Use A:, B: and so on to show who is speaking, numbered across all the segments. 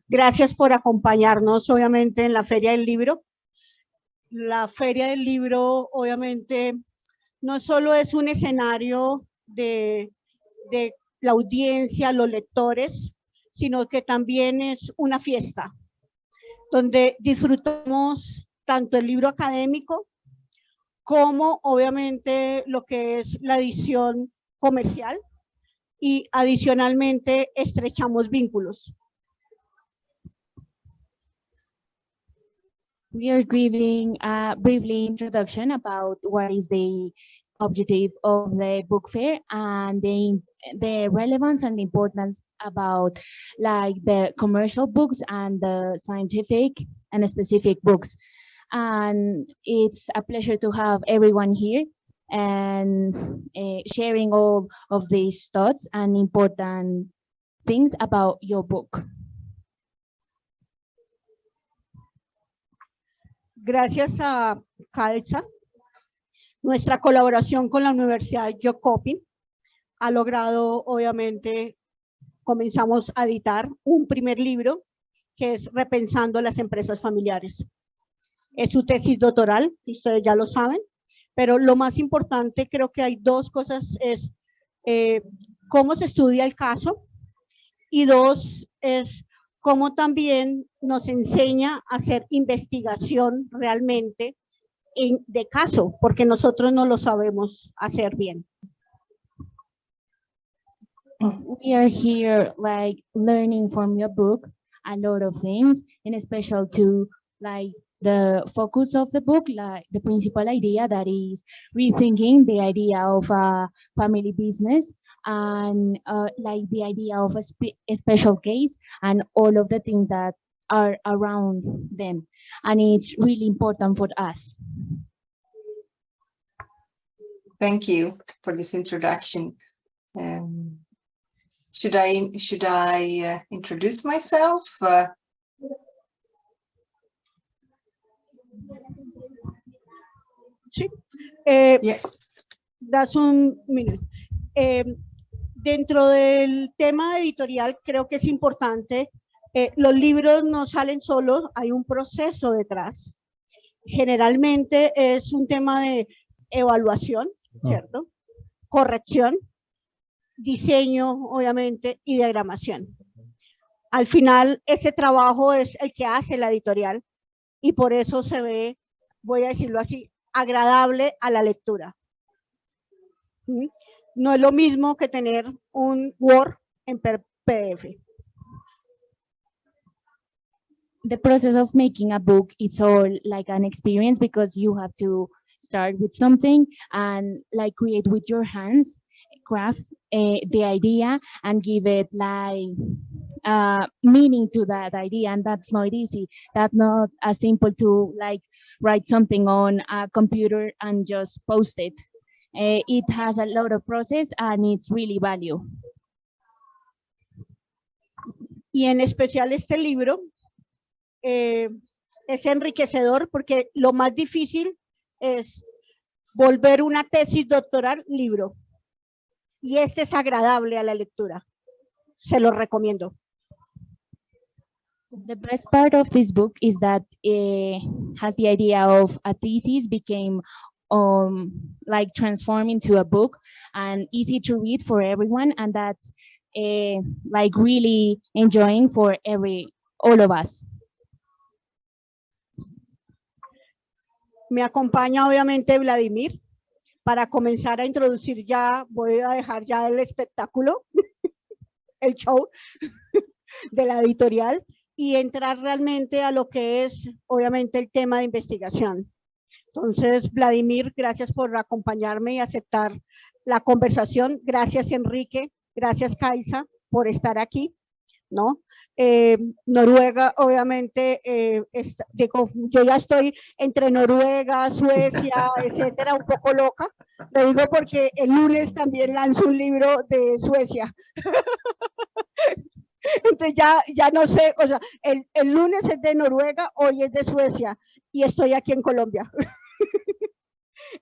A: Gracias por acompañarnos, obviamente, en la Feria del Libro. La Feria del Libro, obviamente, no solo es un escenario de la audiencia, los lectores, sino que también es una fiesta, donde disfrutamos tanto el libro académico como, obviamente, lo que es la edición comercial, y adicionalmente estrechamos vínculos.
B: We are giving a briefly introduction about what is the objective of the book fair and the relevance and importance about like the commercial books and the scientific and specific books. And it's a pleasure to have everyone here and sharing all of these thoughts and important things about your book.
A: Gracias a CAESA, nuestra colaboración con la Universidad Jacopin ha logrado, obviamente, comenzamos a editar un primer libro que es Repensando las empresas familiares. Es su tesis doctoral, ustedes ya lo saben, pero lo más importante, creo que hay dos cosas, es cómo se estudia el caso, y dos, es cómo también nos enseña a hacer investigación realmente de caso, porque nosotros no lo sabemos hacer bien.
B: We are here like learning from your book a lot of things, and especially to like the focus of the book, like the principal idea that is rethinking the idea of a family business and like the idea of a special case and all of the things that are around them. And it's really important for us.
C: Thank you for this introduction. Should I introduce myself?
A: Sí.
C: Yes.
A: Das un minuto. Dentro del tema editorial, creo que es importante, los libros no salen solos, hay un proceso detrás. Generalmente es un tema de evaluación, ¿cierto? Corrección, diseño, obviamente, y diagramación. Al final, ese trabajo es el que hace la editorial, y por eso se ve, voy a decirlo así, agradable a la lectura. No es lo mismo que tener un Word en PDF.
B: The process of making a book, it's all like an experience because you have to start with something and like create with your hands, craft the idea and give it like meaning to that idea, and that's not easy. That's not as simple to like write something on a computer and just post it. It has a lot of process and it's really value.
A: Y en especial este libro es enriquecedor porque lo más difícil es volver una tesis doctoral libro. Y este es agradable a la lectura. Se lo recomiendo.
B: The best part of this book is that it has the idea of a thesis became like transformed into a book and easy to read for everyone, and that's like really enjoying for all of us.
A: Me acompaña obviamente Vladimir para comenzar a introducir ya, voy a dejar ya el espectáculo, el show de la editorial y entrar realmente a lo que es obviamente el tema de investigación. Entonces, Vladimir, gracias por acompañarme y aceptar la conversación. Gracias, Enrique. Gracias, Kaisa, por estar aquí, ¿no? Noruega, obviamente, yo ya estoy entre Noruega, Suecia, etcétera, un poco loca. Lo digo porque el lunes también lanzo un libro de Suecia. Entonces ya no sé, o sea, el lunes es de Noruega, hoy es de Suecia y estoy aquí en Colombia.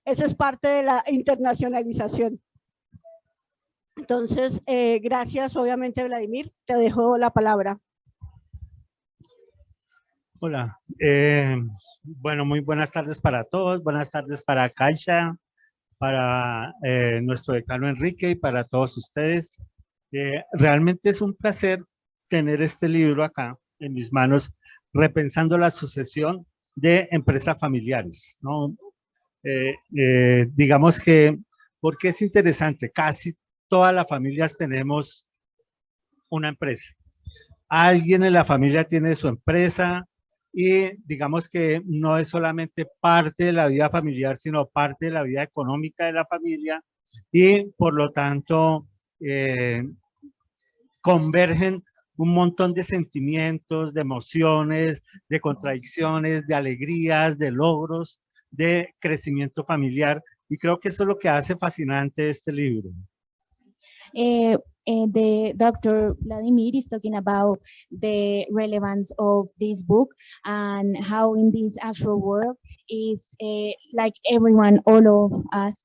A: Eso es parte de la internacionalización. Entonces, gracias, obviamente, Vladimir. Te dejo la palabra.
D: Hola, bueno, muy buenas tardes para todos, buenas tardes para Caixa, para nuestro decano Enrique y para todos ustedes. Realmente es un placer tener este libro acá en mis manos, repensando la sucesión de empresas familiares, ¿no? Digamos que, porque es interesante, casi todas las familias tenemos una empresa. Alguien en la familia tiene su empresa y digamos que no es solamente parte de la vida familiar, sino parte de la vida económica de la familia y por lo tanto eh, convergen un montón de sentimientos, de emociones, de contradicciones, de alegrías, de logros, de crecimiento familiar y creo que eso es lo que hace fascinante este libro.
B: The Dr. Vladimir is talking about the relevance of this book and how in this actual world is like everyone, all of us,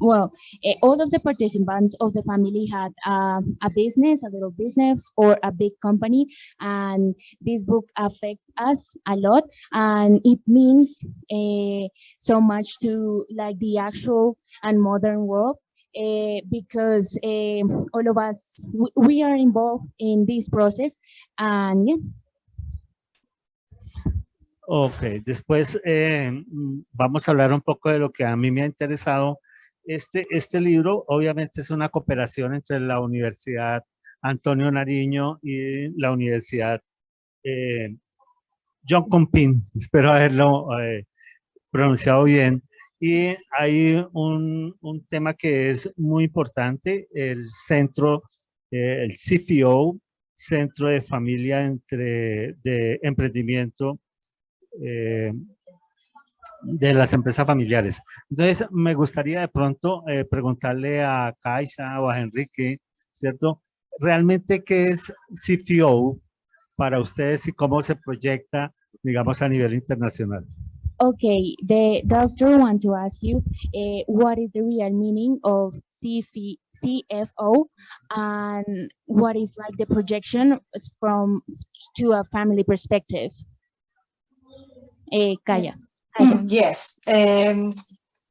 B: all of the participants of the family had a business, a little business or a big company, and this book affects us a lot, and it means so much to like the actual and modern world. Because all of us, we are involved in this process, and yeah.
D: Ok, después vamos a hablar un poco de lo que a mí me ha interesado. Este libro obviamente es una cooperación entre la Universidad Antonio Nariño y la Universidad John Compin, espero haberlo pronunciado bien. Y hay un tema que es muy importante, el centro, el CFO, Centro de Familia de Emprendimiento de las empresas familiares. Entonces, me gustaría de pronto preguntarle a Kaisa o a Enrique, ¿cierto? ¿Realmente qué es CFO para ustedes y cómo se proyecta, digamos, a nivel internacional?
B: Okay, the doctor want to ask you what is the real meaning of CFO and what is like the projection from to a family perspective. Kaya.
C: Yes,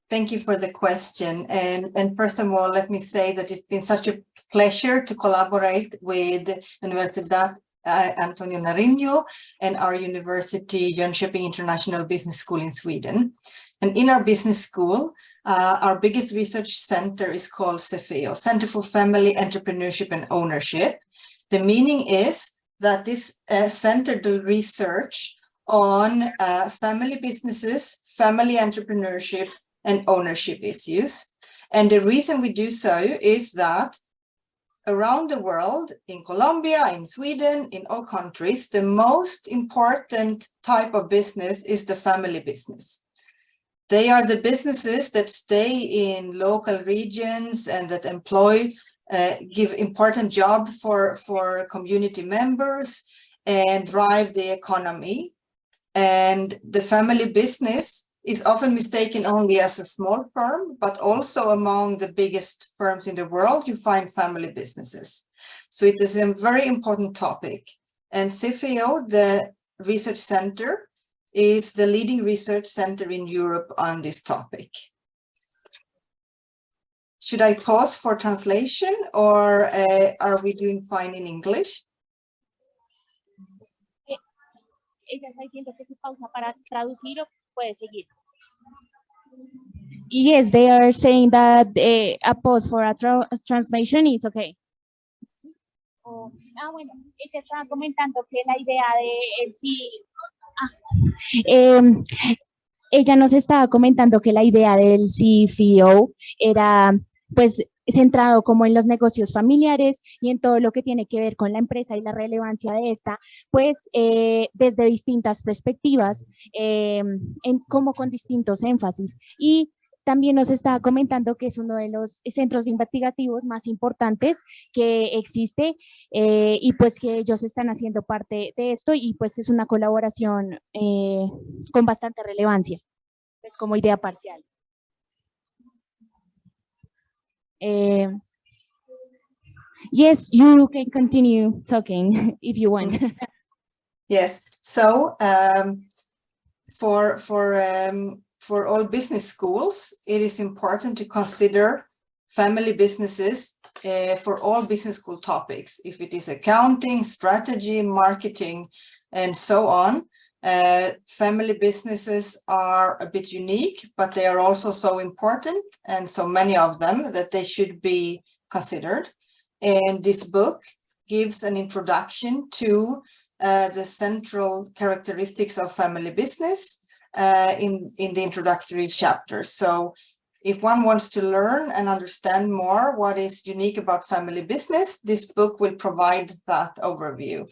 C: thank you for the question. And first of all, let me say that it's been such a pleasure to collaborate with Universidad Antonio Nariño and our university, Jönköping International Business School in Sweden. And in our business school, our biggest research center is called CFEO, Center for Family Entrepreneurship and Ownership. The meaning is that this center does research on family businesses, family entrepreneurship, and ownership issues. And the reason we do so is that around the world, in Colombia, in Sweden, in all countries, the most important type of business is the family business. They are the businesses that stay in local regions and that employ, give important job for community members and drive the economy. And the family business is often mistaken only as a small firm, but also among the biggest firms in the world, you find family businesses. So it is a very important topic. And CFEO, the research center, is the leading research center in Europe on this topic. Should I pause for translation or are we doing fine in English?
B: Ella está diciendo que se pausa para traducir o puede seguir. Yes, they are saying that a pause for a translation is okay. Bueno, ella estaba comentando que la idea de sí. Ella nos estaba comentando que la idea del CFO era, pues, centrado como en los negocios familiares y en todo lo que tiene que ver con la empresa y la relevancia de esta, pues desde distintas perspectivas, como con distintos énfasis. Y también nos estaba comentando que es uno de los centros investigativos más importantes que existe y pues que ellos están haciendo parte de esto y pues es una colaboración con bastante relevancia, pues como idea parcial. Yes, you can continue talking if you want.
C: Yes. So for all business schools, it is important to consider family businesses for all business school topics. If it is accounting, strategy, marketing, and so on, family businesses are a bit unique, but they are also so important, and so many of them, that they should be considered. And this book gives an introduction to the central characteristics of family business in the introductory chapter. So if one wants to learn and understand more what is unique about family business, this book will provide that overview.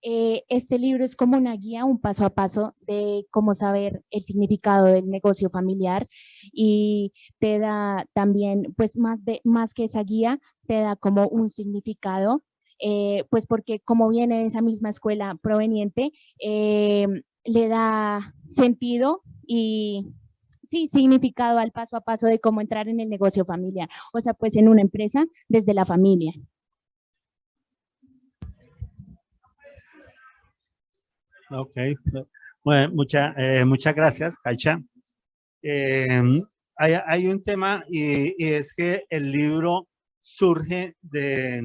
B: Este libro es como una guía, un paso a paso de cómo saber el significado del negocio familiar, y te da también, pues más que esa guía, te da como un significado, pues porque como viene de esa misma escuela proveniente, le da sentido y sí, significado al paso a paso de cómo entrar en el negocio familiar, o sea, pues en una empresa desde la familia.
D: Ok, bueno, muchas gracias, Caicha. Hay un tema y es que el libro surge de,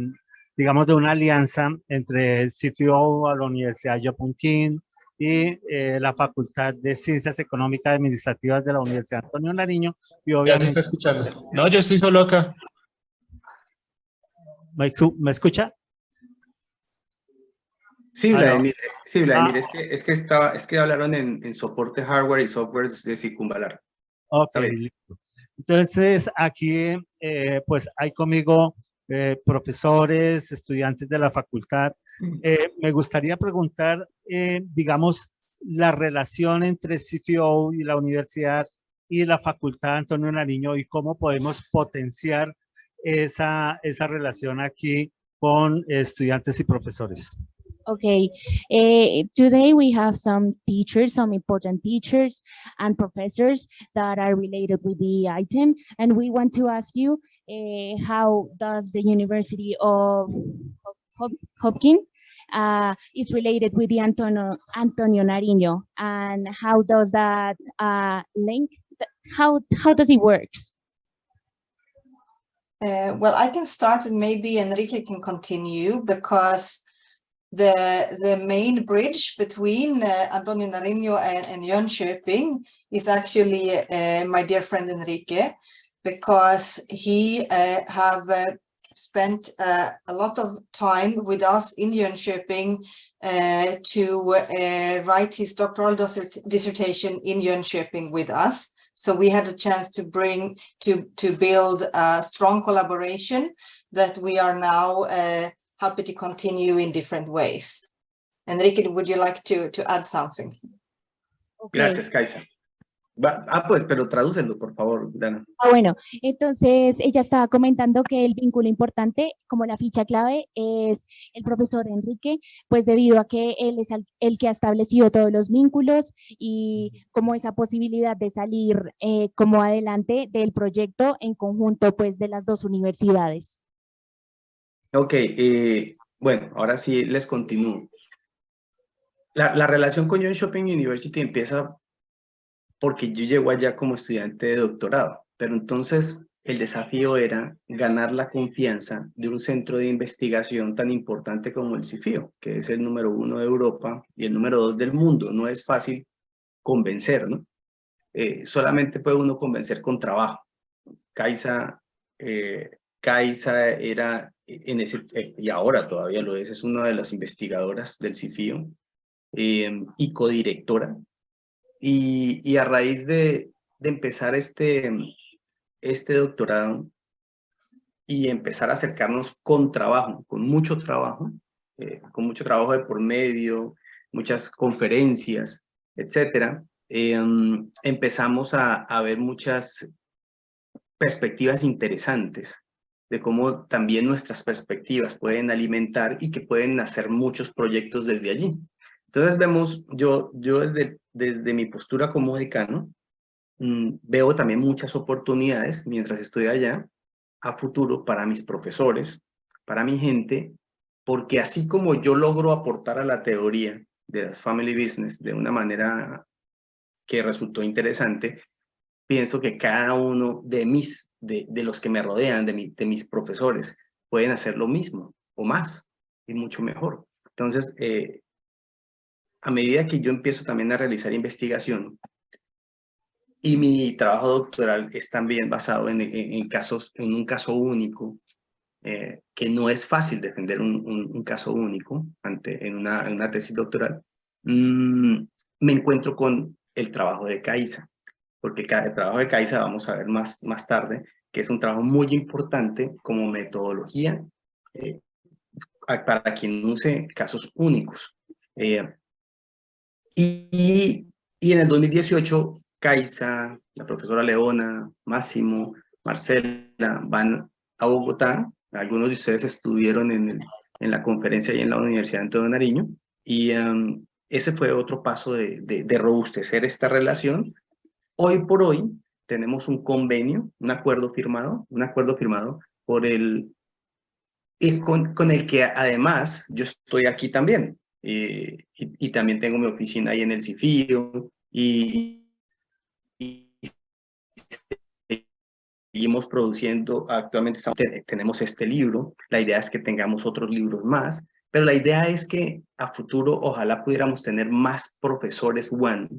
D: digamos, de una alianza entre CFO a la Universidad John King y la Facultad de Ciencias Económicas y Administrativas de la Universidad Antonio Nariño, y
E: Ya se
D: obviamente...
E: está escuchando. No, yo estoy solo acá.
D: ¿Me escucha?
F: Sí, Vladimir, es que hablaron en soporte hardware y software de Circunvalar.
D: Ok, listo. Entonces aquí pues hay conmigo profesores, estudiantes de la facultad. Me gustaría preguntar, digamos, la relación entre CFO y la universidad y la facultad Antonio Nariño, y cómo podemos potenciar esa relación aquí con estudiantes y profesores.
B: Okay, today we have some teachers, some important teachers and professors that are related with the item, and we want to ask you how does the University of Hopkins is related with the Antonio Nariño, and how does that link, how does it work?
C: Well, I can start and maybe Enrique can continue, because the main bridge between Antonio Nariño and Jönköping is actually my dear friend Enrique, because he have spent a lot of time with us in Jönköping to write his doctoral dissertation in Jönköping with us. So we had a chance to build a strong collaboration that we are now happy to continue in different ways. Enrique, would you like to add something?
B: Okay.
F: Gracias, Kaisa. Pues, pero tradúcenlo, por favor, Dana.
B: Bueno, entonces ella estaba comentando que el vínculo importante, como la ficha clave, es el profesor Enrique, pues debido a que él es el que ha establecido todos los vínculos y como esa posibilidad de salir como adelante del proyecto en conjunto, pues de las dos universidades.
F: Ok, bueno, ahora sí les continúo. La relación con Jönköping University empieza porque yo llego allá como estudiante de doctorado, pero entonces el desafío era ganar la confianza de un centro de investigación tan importante como el CIFIO, que es el número 1 de Europa y el número 2 del mundo. No es fácil convencer, ¿no? Solamente puede uno convencer con trabajo. Kaisa era en ese, y ahora todavía lo es una de las investigadoras del CIFIO y codirectora. Y a raíz de empezar este doctorado y empezar a acercarnos con trabajo, con mucho trabajo de por medio, muchas conferencias, etcétera, empezamos a ver muchas perspectivas interesantes de cómo también nuestras perspectivas pueden alimentar y que pueden hacer muchos proyectos desde allí. Entonces vemos, yo desde mi postura como decano, veo también muchas oportunidades mientras estoy allá, a futuro para mis profesores, para mi gente, porque así como yo logro aportar a la teoría de las family business de una manera que resultó interesante, pienso que cada uno de los que me rodean, de mis profesores, pueden hacer lo mismo o más y mucho mejor. Entonces, a medida que yo empiezo también a realizar investigación, y mi trabajo doctoral es también basado en un caso único, que no es fácil defender un caso único en una tesis doctoral, me encuentro con el trabajo de Caiza, porque el trabajo de Caiza, vamos a ver más tarde, que es un trabajo muy importante como metodología para quien use casos únicos. Y en el 2018, Caiza, la profesora Leona, Máximo, Marcela, van a Bogotá. Algunos de ustedes estuvieron en la conferencia y en la Universidad de Antonio Nariño, y ese fue otro paso de robustecer esta relación. Hoy por hoy tenemos un convenio, un acuerdo firmado con el que además yo estoy aquí también. Y también tengo mi oficina ahí en el CIFIO, y seguimos produciendo. Actualmente tenemos este libro. La idea es que tengamos otros libros más, pero la idea es que a futuro ojalá pudiéramos tener más profesores One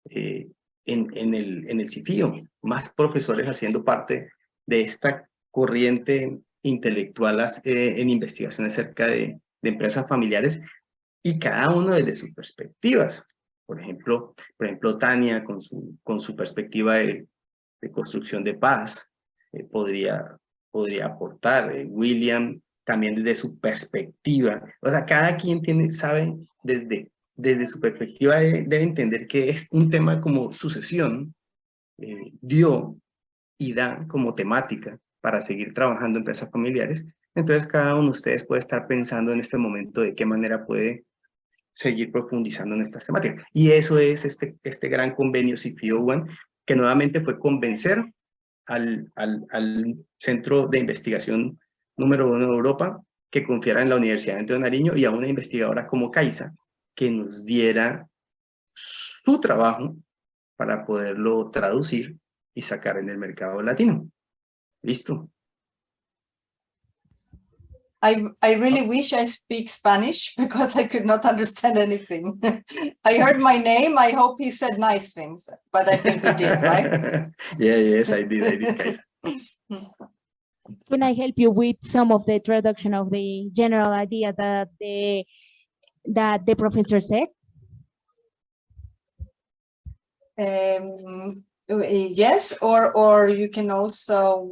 F: en el CIFIO, más profesores haciendo parte de esta corriente intelectual en investigación acerca de empresas familiares, y cada uno desde sus perspectivas. Por ejemplo, Tania con su perspectiva de construcción de paz podría aportar. William también desde su perspectiva. O sea, cada quien sabe desde su perspectiva, debe entender que es un tema como sucesión, dio y da como temática para seguir trabajando en empresas familiares. Entonces cada uno de ustedes puede estar pensando en este momento de qué manera puede seguir profundizando en estas temáticas. Y eso es este gran convenio CIFIO One, que nuevamente fue convencer al centro de investigación número 1 de Europa que confiara en la Universidad de Antonio Nariño, y a una investigadora como Caiza que nos diera su trabajo para poderlo traducir y sacar en el mercado latino. ¿Listo?
C: I really wish I speak Spanish because I could not understand anything. I heard my name. I hope he said nice things, but I think he did, right?
F: Yeah, yes, I did, Caiza.
B: Can I help you with some of the introduction of the general idea that the professor said?
C: Yes, or you can also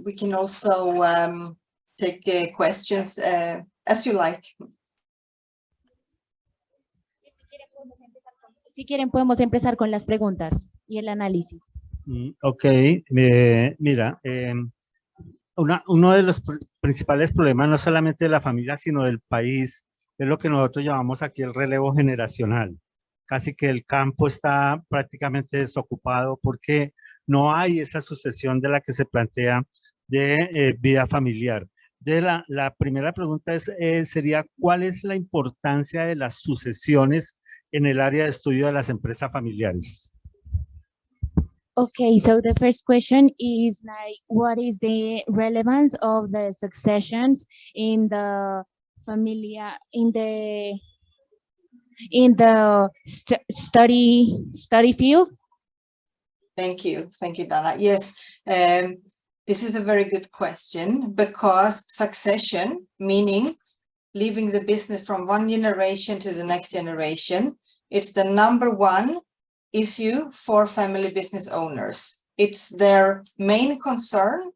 C: we can also take questions as you like.
B: Si quieren, podemos empezar con las preguntas y el análisis.
D: Ok, mira, uno de los principales problemas no solamente de la familia, sino del país, es lo que nosotros llamamos aquí el relevo generacional. Casi que el campo está prácticamente desocupado porque no hay esa sucesión de la que se plantea de vida familiar. La primera pregunta sería, ¿cuál es la importancia de las sucesiones en el área de estudio de las empresas familiares?
B: Okay, so the first question is like, what is the relevance of the successions in the familia, in the study field?
C: Thank you, Dana. Yes, this is a very good question, because succession, meaning leaving the business from one generation to the next generation, it's the #1 issue for family business owners. It's their main concern,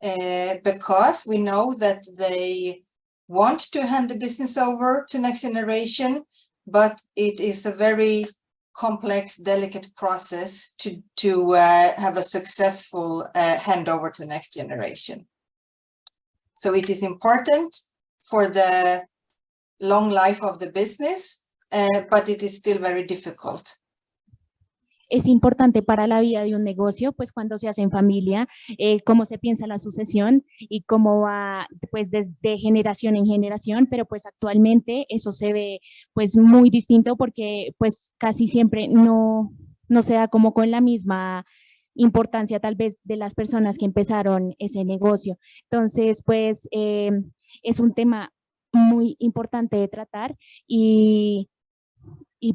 C: because we know that they want to hand the business over to next generation, but it is a very complex, delicate process to have a successful handover to next generation. So it is important for the long life of the business, but it is still very difficult.
B: es importante para la vida de un negocio, pues cuando se hace en familia, cómo se piensa la sucesión y cómo va pues desde generación en generación, pero pues actualmente eso se ve pues muy distinto porque pues casi siempre no se da como con la misma importancia tal vez de las personas que empezaron ese negocio. Entonces, pues es un tema muy importante de tratar y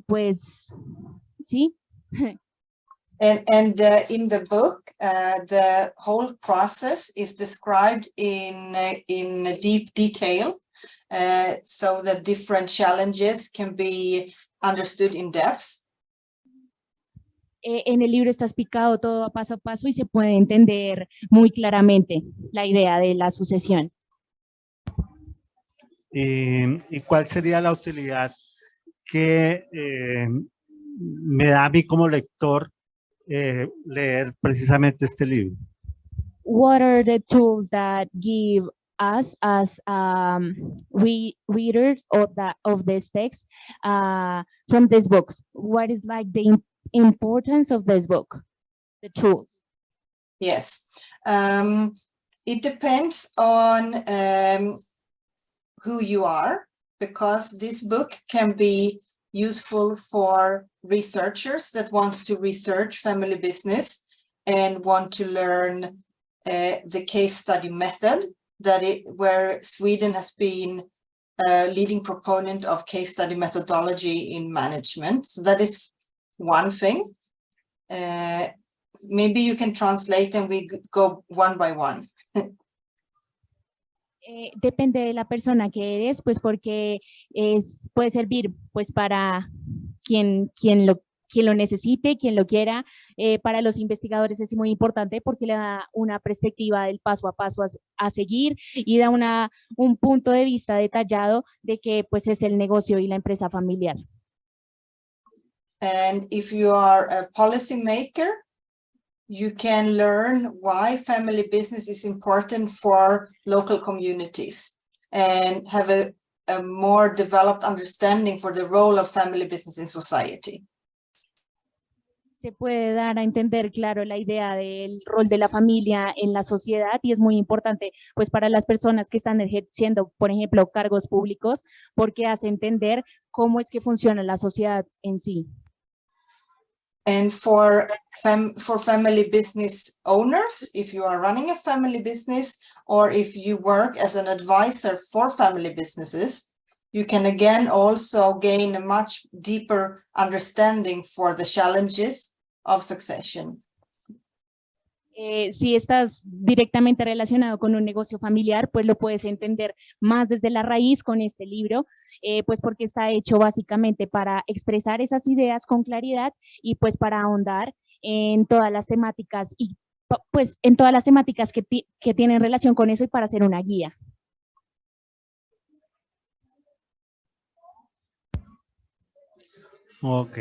B: pues sí.
C: And in the book, the whole process is described in deep detail, so that different challenges can be understood in depth.
B: En el libro está explicado todo a paso y se puede entender muy claramente la idea de la sucesión.
D: ¿Y cuál sería la utilidad que me da a mí como lector leer precisamente este libro?
B: What are the tools that give us as readers of this text from these books? What is like the importance of this book, the tools?
C: Yes, it depends on who you are, because this book can be useful for researchers that wants to research family business and want to learn the case study method where Sweden has been a leading proponent of case study methodology in management. So that is one thing. Maybe you can translate and we go one by one.
B: Depende de la persona que eres, pues porque puede servir pues para quien lo necesite, quien lo quiera. Para los investigadores es muy importante porque le da una perspectiva del paso a paso a seguir y da un punto de vista detallado de que pues es el negocio y la empresa familiar.
C: And if you are a policymaker, you can learn why family business is important for local communities and have a more developed understanding for the role of family business in society.
B: Se puede dar a entender, claro, la idea del rol de la familia en la sociedad y es muy importante pues para las personas que están ejerciendo, por ejemplo, cargos públicos, porque hace entender cómo es que funciona la sociedad en sí.
C: And for family business owners, if you are running a family business or if you work as an advisor for family businesses, you can again also gain a much deeper understanding for the challenges of succession.
B: Si estás directamente relacionado con un negocio familiar, pues lo puedes entender más desde la raíz con este libro, pues porque está hecho básicamente para expresar esas ideas con claridad y pues para ahondar en todas las temáticas y pues en todas las temáticas que tienen relación con eso y para hacer una guía.
D: Ok,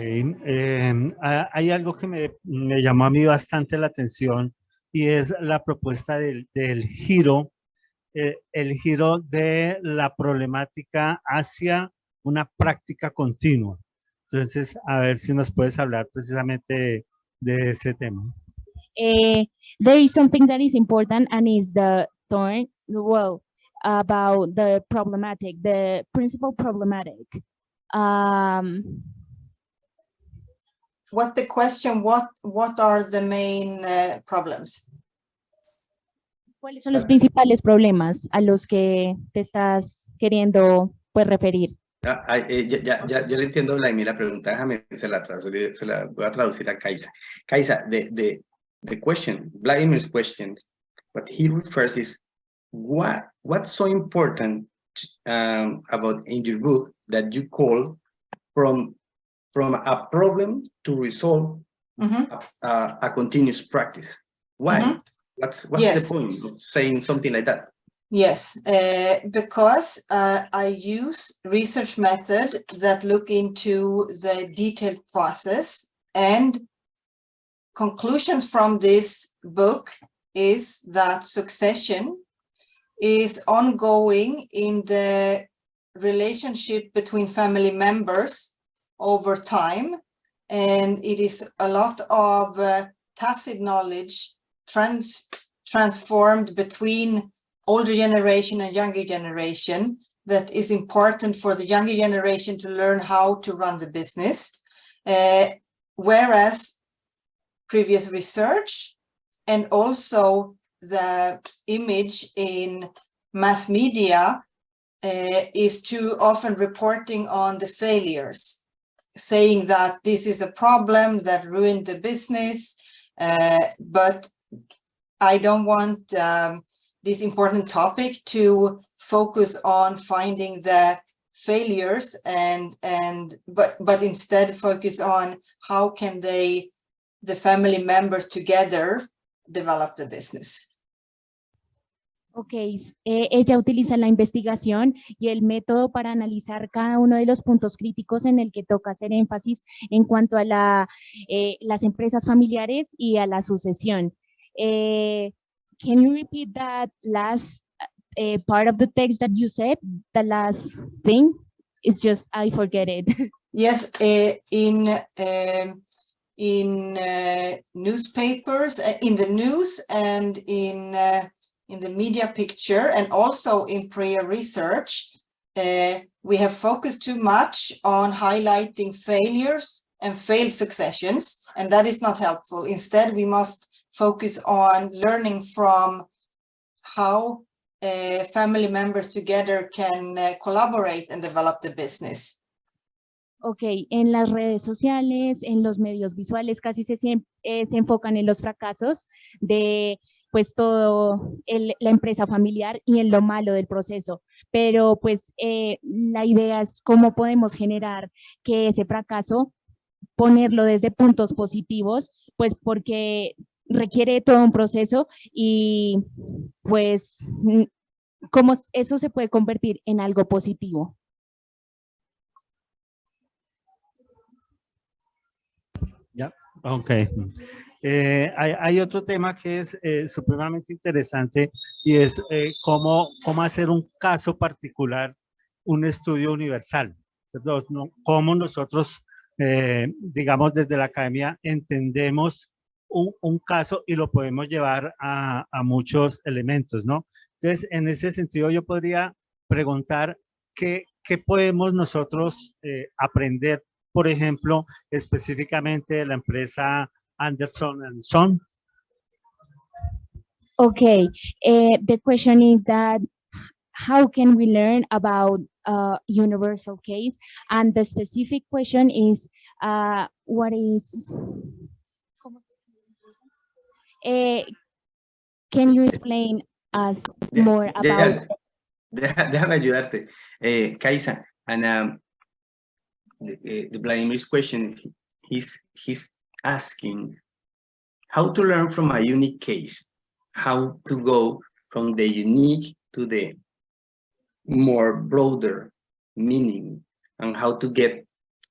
D: hay algo que me llamó a mí bastante la atención y es la propuesta del giro, el giro de la problemática hacia una práctica continua. Entonces, a ver si nos puedes hablar precisamente de ese tema.
B: There is something that is important and is the turn, well, about the problematic, the principal problematic.
C: What's the question? What are the main problems?
B: ¿Cuáles son los principales problemas a los que te estás queriendo pues referir?
F: Ya le entiendo, Vladimir, la pregunta, déjame, se la voy a traducir a Kaisa. Kaisa, the question, Vladimir's question, what he refers is, what's so important about in your book that you call from a problem to resolve a continuous practice? Why? What's
C: Yes.
F: the point of saying something like that?
C: Yes, because I use research methods that look into the detailed process, and conclusions from this book is that succession is ongoing in the relationship between family members over time, and it is a lot of tacit knowledge transformed between older generation and younger generation that is important for the younger generation to learn how to run the business, whereas previous research and also the image in mass media is too often reporting on the failures, saying that this is a problem that ruined the business, but I don't want this important topic to focus on finding the failures but instead focus on how can the family members together develop the business.
B: Ok, ella utiliza la investigación y el método para analizar cada uno de los puntos críticos en el que toca hacer énfasis en cuanto a las empresas familiares y a la sucesión. Can you repeat that last part of the text that you said? The last thing? It's just, I forget it.
C: Yes, in newspapers, in the news and in the media picture, and also in prior research, we have focused too much on highlighting failures and failed successions, and that is not helpful. Instead, we must focus on learning from how family members together can collaborate and develop the business.
B: Ok, en las redes sociales, en los medios visuales, casi se enfocan en los fracasos de pues todo la empresa familiar y en lo malo del proceso, pero pues la idea es cómo podemos generar que ese fracaso, ponerlo desde puntos positivos, pues porque requiere todo un proceso y pues cómo eso se puede convertir en algo positivo.
D: Ya, ok. Hay otro tema que es supremamente interesante y es cómo hacer un caso particular, un estudio universal. Cómo nosotros, digamos, desde la academia entendemos un caso y lo podemos llevar a muchos elementos, ¿no? Entonces, en ese sentido, yo podría preguntar qué podemos nosotros aprender, por ejemplo, específicamente de la empresa Anderson and Son.
B: Okay, the question is that how can we learn about universal case? And the specific question is, what is... can you explain us more about...
F: Déjame ayudarte. Kaisa, and the Vladimir's question, he's asking how to learn from a unique case, how to go from the unique to the more broader meaning, and how to get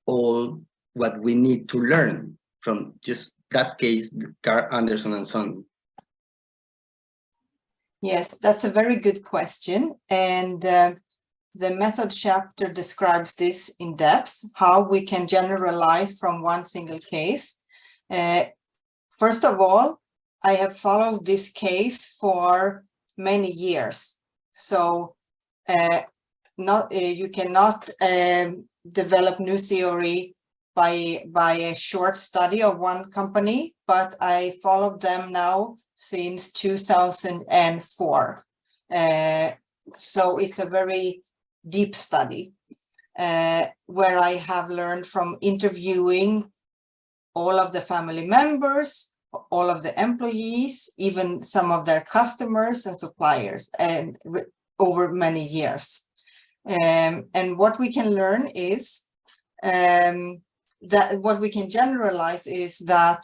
F: all what we need to learn from just that case, the Carl Anderson and Son.
C: Yes, that's a very good question. And the method chapter describes this in depth, how we can generalize from one single case. First of all, I have followed this case for many years. So you cannot develop new theory by a short study of one company, but I followed them now since 2004. So it's a very deep study where I have learned from interviewing all of the family members, all of the employees, even some of their customers and suppliers, and over many years. And what we can learn is that what we can generalize is that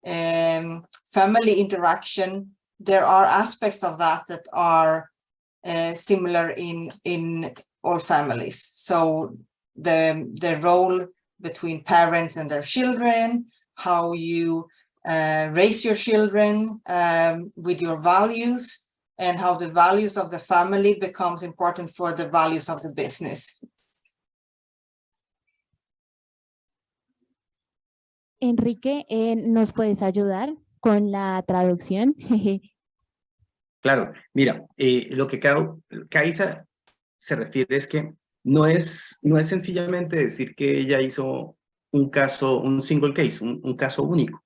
C: family interaction, there are aspects of that are similar in all families. So the role between parents and their children, how you raise your children with your values, and how the values of the family becomes important for the values of the business.
B: Enrique, ¿nos puedes ayudar con la traducción?
F: Claro, mira, lo que Kaisa se refiere es que no es sencillamente decir que ella hizo un caso, un single case, un caso único,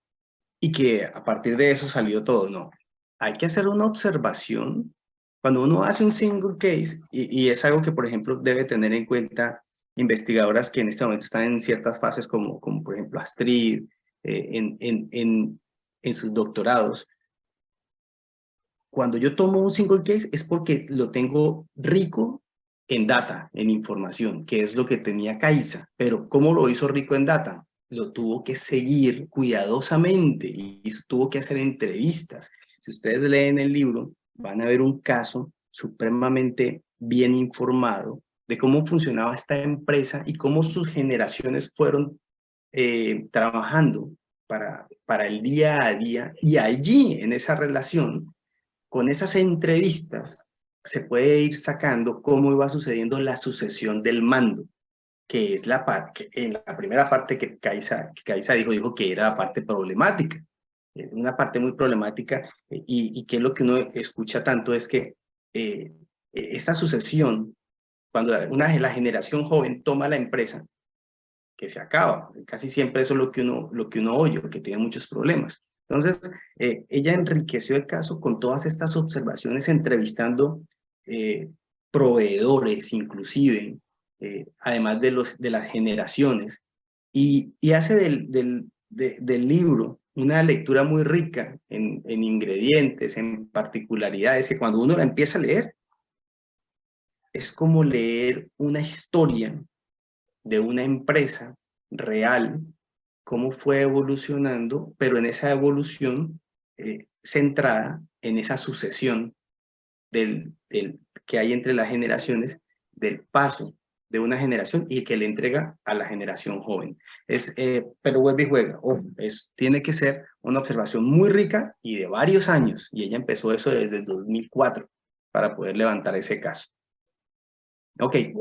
F: y que a partir de eso salió todo, no. Hay que hacer una observación. Cuando uno hace un single case, y es algo que, por ejemplo, debe tener en cuenta investigadoras que en este momento están en ciertas fases, como por ejemplo Astrid, en sus doctorados. Cuando yo tomo un single case es porque lo tengo rico en data, en información, que es lo que tenía Kaisa. Pero ¿cómo lo hizo rico en data? Lo tuvo que seguir cuidadosamente y tuvo que hacer entrevistas. Si ustedes leen el libro, van a ver un caso supremamente bien informado de cómo funcionaba esta empresa y cómo sus generaciones fueron trabajando para el día a día. Y allí, en esa relación, con esas entrevistas, se puede ir sacando cómo iba sucediendo la sucesión del mando, que es la parte, en la primera parte que Kaisa dijo que era la parte problemática, una parte muy problemática, y que es lo que uno escucha tanto es que esta sucesión, cuando la generación joven toma la empresa, que se acaba, casi siempre eso es lo que uno oye, que tiene muchos problemas. Entonces, ella enriqueció el caso con todas estas observaciones, entrevistando proveedores, inclusive, además de las generaciones, y hace del libro una lectura muy rica en ingredientes, en particularidades, que cuando uno la empieza a leer, es como leer una historia de una empresa real, cómo fue evolucionando, pero en esa evolución centrada en esa sucesión que hay entre las generaciones, del paso de una generación y que le entrega a la generación joven. Pero vuelve y juega. Tiene que ser una observación muy rica y de varios años, y ella empezó eso desde el 2004 para poder levantar ese caso. Okay.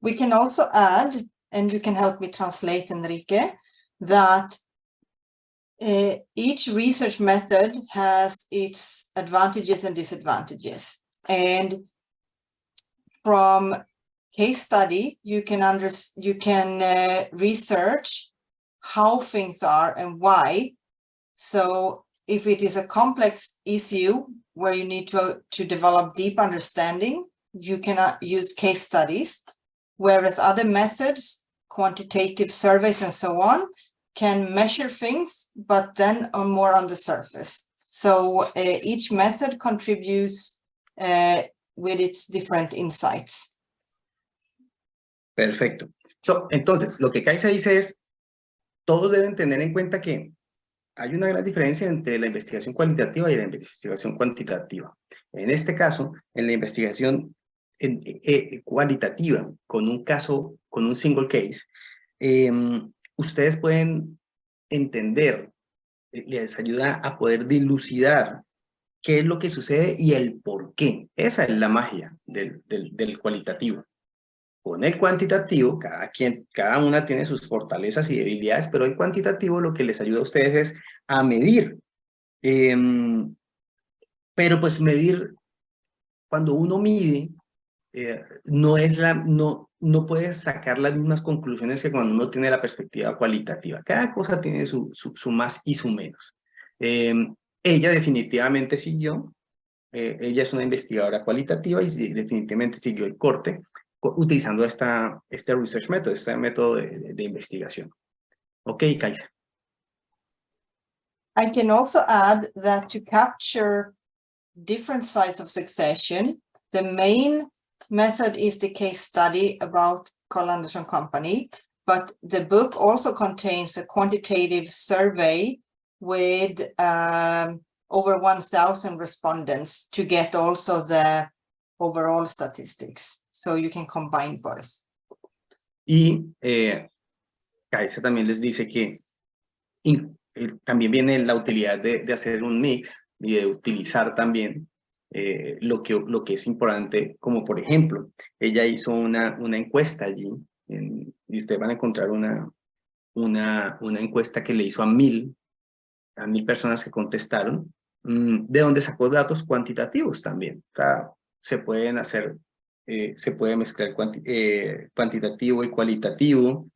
C: We can also add, and you can help me translate, Enrique, that each research method has its advantages and disadvantages. And from case study, you can research how things are and why. So if it is a complex issue where you need to develop deep understanding, you cannot use case studies, whereas other methods, quantitative surveys and so on, can measure things, but then are more on the surface. So each method contributes with its different insights.
F: Perfecto. Entonces, lo que Kaisa dice es, todos deben tener en cuenta que hay una gran diferencia entre la investigación cualitativa y la investigación cuantitativa. En este caso, en la investigación cualitativa, con un caso, con un single case, ustedes pueden entender, les ayuda a poder dilucidar qué es lo que sucede y el por qué. Esa es la magia del cualitativo. Con el cuantitativo, cada una tiene sus fortalezas y debilidades, pero el cuantitativo lo que les ayuda a ustedes es a medir. Pero pues medir, cuando uno mide, no puedes sacar las mismas conclusiones que cuando uno tiene la perspectiva cualitativa. Cada cosa tiene su más y su menos. Ella definitivamente siguió, ella es una investigadora cualitativa y definitivamente siguió el corte utilizando este research method, este método de investigación. Ok, Kaisa.
C: I can also add that to capture different sides of succession, the main method is the case study about Carl Anderson Company, but the book also contains a quantitative survey with over 1,000 respondents to get also the overall statistics. So you can combine both.
F: Y Kaisa también les dice que también viene la utilidad de hacer un mix y de utilizar también lo que es importante, como por ejemplo, ella hizo una encuesta allí, y ustedes van a encontrar una encuesta que le hizo a 1000 personas que contestaron, de donde sacó datos cuantitativos también. O sea, se pueden hacer, se puede mezclar cuantitativo y cualitativo.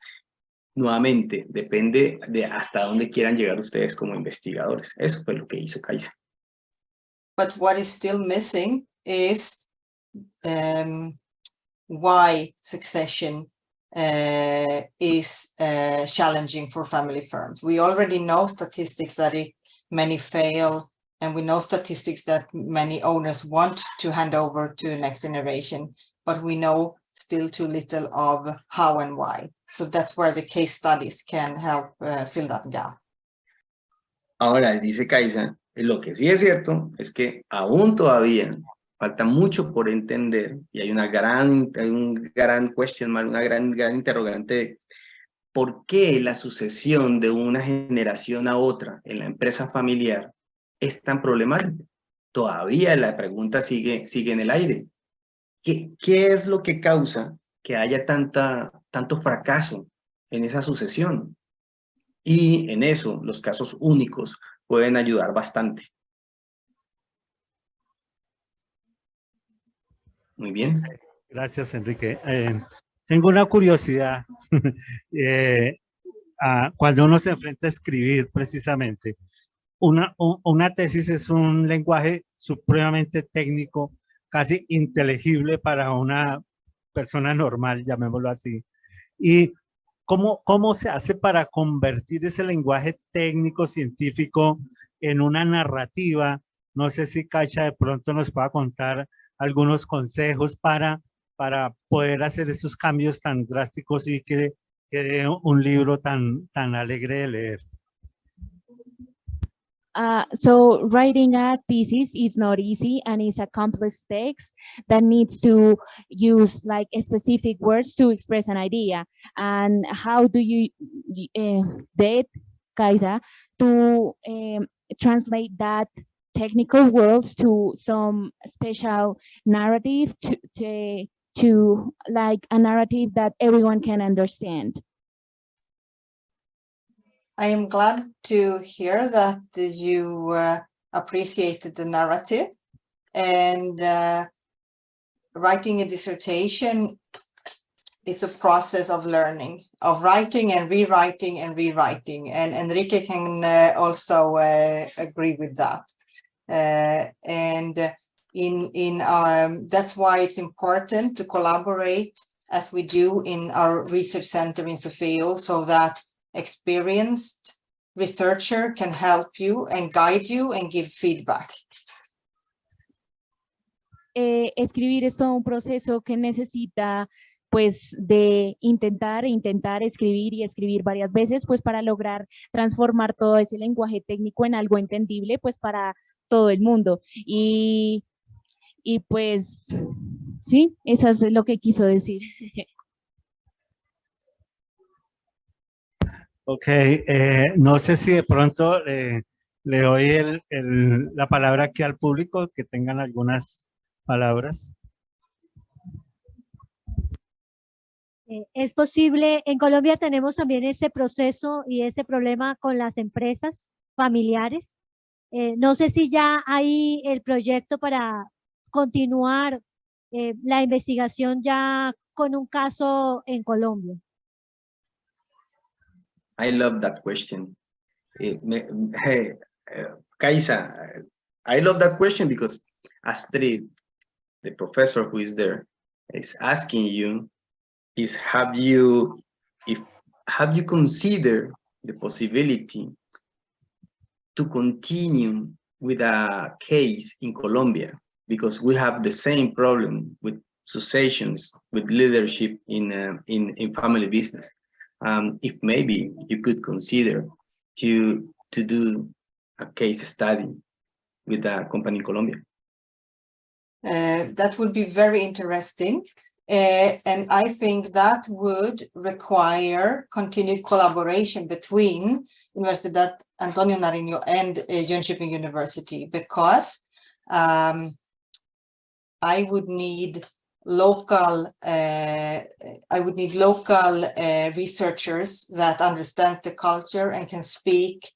F: Nuevamente, depende de hasta dónde quieran llegar ustedes como investigadores. Eso fue lo que hizo Kaisa.
C: But what is still missing is why succession is challenging for family firms. We already know statistics that many fail, and we know statistics that many owners want to hand over to the next generation, but we know still too little of how and why. So that's where the case studies can help fill that gap.
F: Ahora, dice Kaisa, lo que sí es cierto es que aún todavía falta mucho por entender y hay un gran question mark, una gran interrogante. ¿Por qué la sucesión de una generación a otra en la empresa familiar es tan problemática? Todavía la pregunta sigue en el aire. ¿Qué es lo que causa que haya tanto fracaso en esa sucesión? Y en eso los casos únicos pueden ayudar bastante. Muy bien.
D: Gracias, Enrique. Tengo una curiosidad. Cuando uno se enfrenta a escribir precisamente, una tesis es un lenguaje supremamente técnico, casi inteligible para una persona normal, llamémoslo así. ¿Y cómo se hace para convertir ese lenguaje técnico científico en una narrativa? No sé si Kaisa de pronto nos pueda contar algunos consejos para poder hacer esos cambios tan drásticos y que quede un libro tan alegre de leer.
B: So writing a thesis is not easy, and it's a complex text that needs to use like specific words to express an idea. And how do you did Kaisa to translate that technical words to some special narrative to like a narrative that everyone can understand?
C: I am glad to hear that you appreciated the narrative, and writing a dissertation is a process of learning, of writing and rewriting and rewriting, and Enrique can also agree with that. And that's why it's important to collaborate as we do in our research center in Sofeo, so that experienced researcher can help you and guide you and give feedback.
B: Escribir es todo un proceso que necesita pues de intentar escribir y escribir varias veces pues para lograr transformar todo ese lenguaje técnico en algo entendible pues para todo el mundo y pues sí, eso es lo que quiso decir.
D: Ok, no sé si de pronto le doy la palabra aquí al público, que tengan algunas palabras.
G: Es posible, en Colombia tenemos también ese proceso y ese problema con las empresas familiares. No sé si ya hay el proyecto para continuar la investigación ya con un caso en Colombia.
F: I love that question. Kaisa, I love that question because Astrid, the professor who is there, is asking you, have you considered the possibility to continue with a case in Colombia? Because we have the same problem with successions, with leadership in family business. If maybe you could consider to do a case study with a company in Colombia.
C: That would be very interesting. And I think that would require continued collaboration between Universidad Antonio Nariño and Jönköping University, because I would need local, I would need local researchers that understand the culture and can speak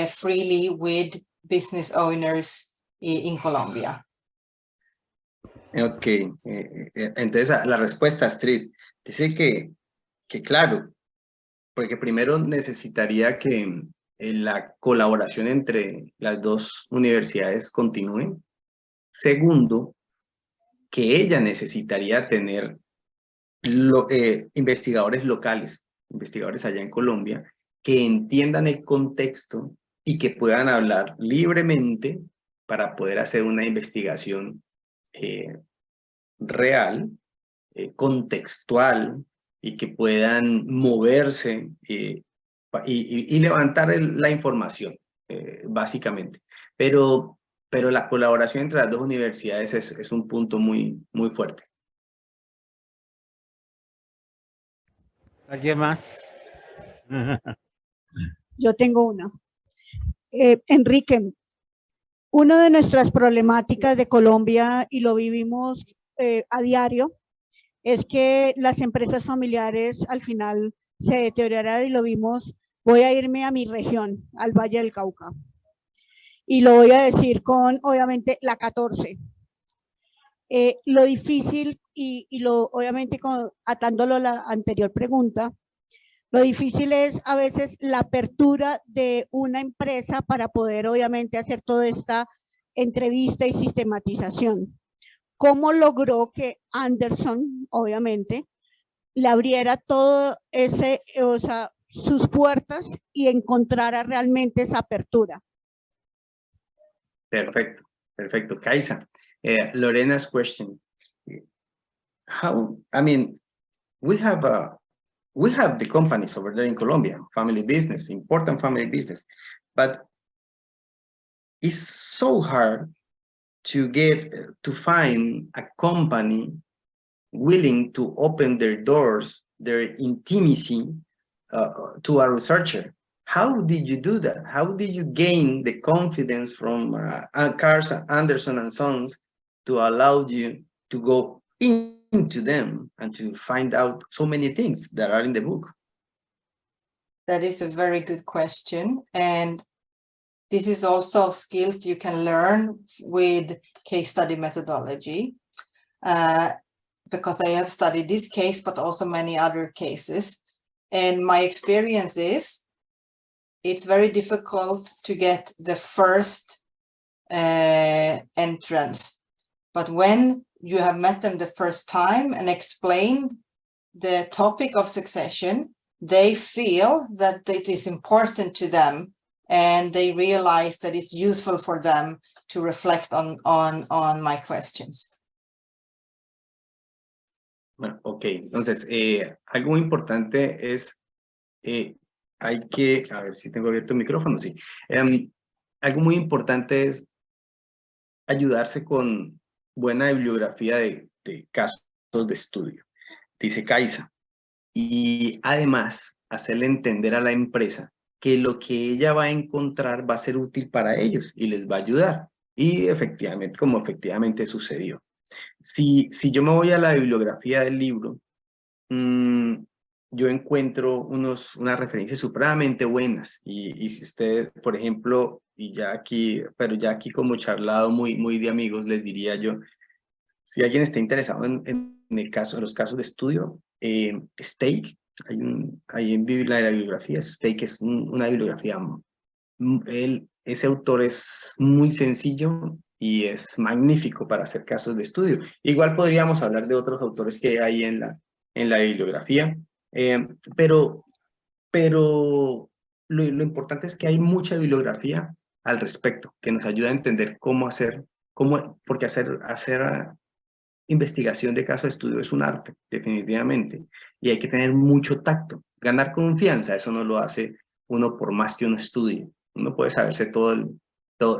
C: freely with business owners in Colombia.
F: Ok, entonces la respuesta, Astrid, dice que claro, porque primero necesitaría que la colaboración entre las dos universidades continúe. Segundo, que ella necesitaría tener investigadores locales, investigadores allá en Colombia, que entiendan el contexto y que puedan hablar libremente para poder hacer una investigación real, contextual, y que puedan moverse y levantar la información, básicamente. Pero la colaboración entre las dos universidades es un punto muy fuerte.
D: ¿Alguien más?
A: Yo tengo una. Enrique, una de nuestras problemáticas de Colombia, y lo vivimos a diario, es que las empresas familiares al final se deterioran, y lo vimos. Voy a irme a mi región, al Valle del Cauca, y lo voy a decir con, obviamente, la 14. Lo difícil, obviamente, atándolo a la anterior pregunta, lo difícil es a veces la apertura de una empresa para poder, obviamente, hacer toda esta entrevista y sistematización. ¿Cómo logró que Anderson, obviamente, le abriera todo ese, o sea, sus puertas y encontrara realmente esa apertura?
F: Perfecto, perfecto. Kaisa, Lorena's question. How, I mean, we have the companies over there in Colombia, family business, important family business, but it's so hard to find a company willing to open their doors, their intimacy to a researcher. How did you do that? How did you gain the confidence from Carl Anderson and Sons to allow you to go into them and to find out so many things that are in the book?
C: That is a very good question. And this is also skills you can learn with case study methodology. Because I have studied this case, but also many other cases. And my experience is it's very difficult to get the first entrance. But when you have met them the first time and explained the topic of succession, they feel that it is important to them, and they realize that it's useful for them to reflect on my questions.
F: Bueno, ok, entonces, algo muy importante es, hay que, a ver si tengo abierto el micrófono, sí. Algo muy importante es ayudarse con buena bibliografía de casos de estudio, dice Kaisa, y además hacerle entender a la empresa que lo que ella va a encontrar va a ser útil para ellos y les va a ayudar, y efectivamente, como efectivamente sucedió. Si yo me voy a la bibliografía del libro, yo encuentro unas referencias supremamente buenas, y si usted, por ejemplo, pero ya aquí como charlado muy de amigos, les diría yo, si alguien está interesado en los casos de estudio, Stake, ahí en la bibliografía, Stake es una bibliografía, ese autor es muy sencillo y es magnífico para hacer casos de estudio. Igual podríamos hablar de otros autores que hay en la bibliografía, pero lo importante es que hay mucha bibliografía al respecto, que nos ayuda a entender porque hacer investigación de caso de estudio es un arte, definitivamente, y hay que tener mucho tacto. Ganar confianza, eso no lo hace uno por más que uno estudie. Uno puede saberse todo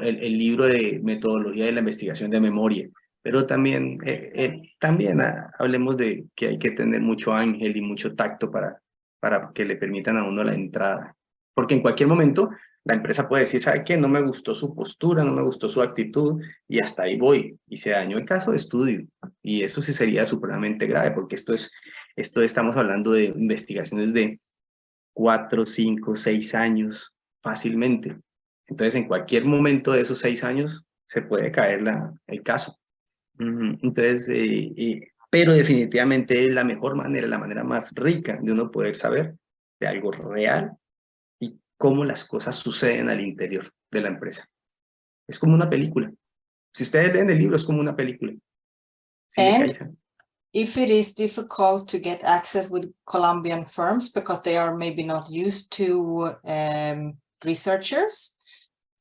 F: el libro de metodología de la investigación de memoria, pero también hablemos de que hay que tener mucho ángel y mucho tacto para que le permitan a uno la entrada. Porque en cualquier momento la empresa puede decir, ¿sabe qué? No me gustó su postura, no me gustó su actitud, y hasta ahí voy, y se dañó el caso de estudio. Y eso sí sería supremamente grave, porque esto estamos hablando de investigaciones de 4, 5, 6 años fácilmente. Entonces, en cualquier momento de esos 6 años se puede caer el caso. Entonces, pero definitivamente es la mejor manera, la manera más rica de uno poder saber de algo real y cómo las cosas suceden al interior de la empresa. Es como una película. Si ustedes leen el libro, es como una película. ¿Sí,
C: And
F: Kaisa?
C: if it is difficult to get access with Colombian firms because they are maybe not used to researchers,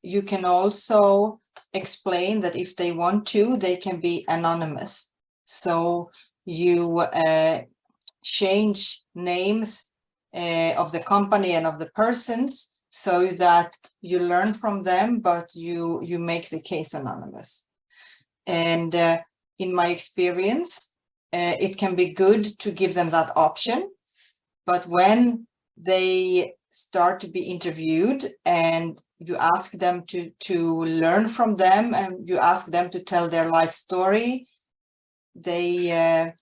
C: you can also explain that if they want to, they can be anonymous. So you change names of the company and of the persons so that you learn from them, but you make the case anonymous. And in my experience, it can be good to give them that option, but when they start to be interviewed and you ask them to learn from them and you ask them to tell their life story, they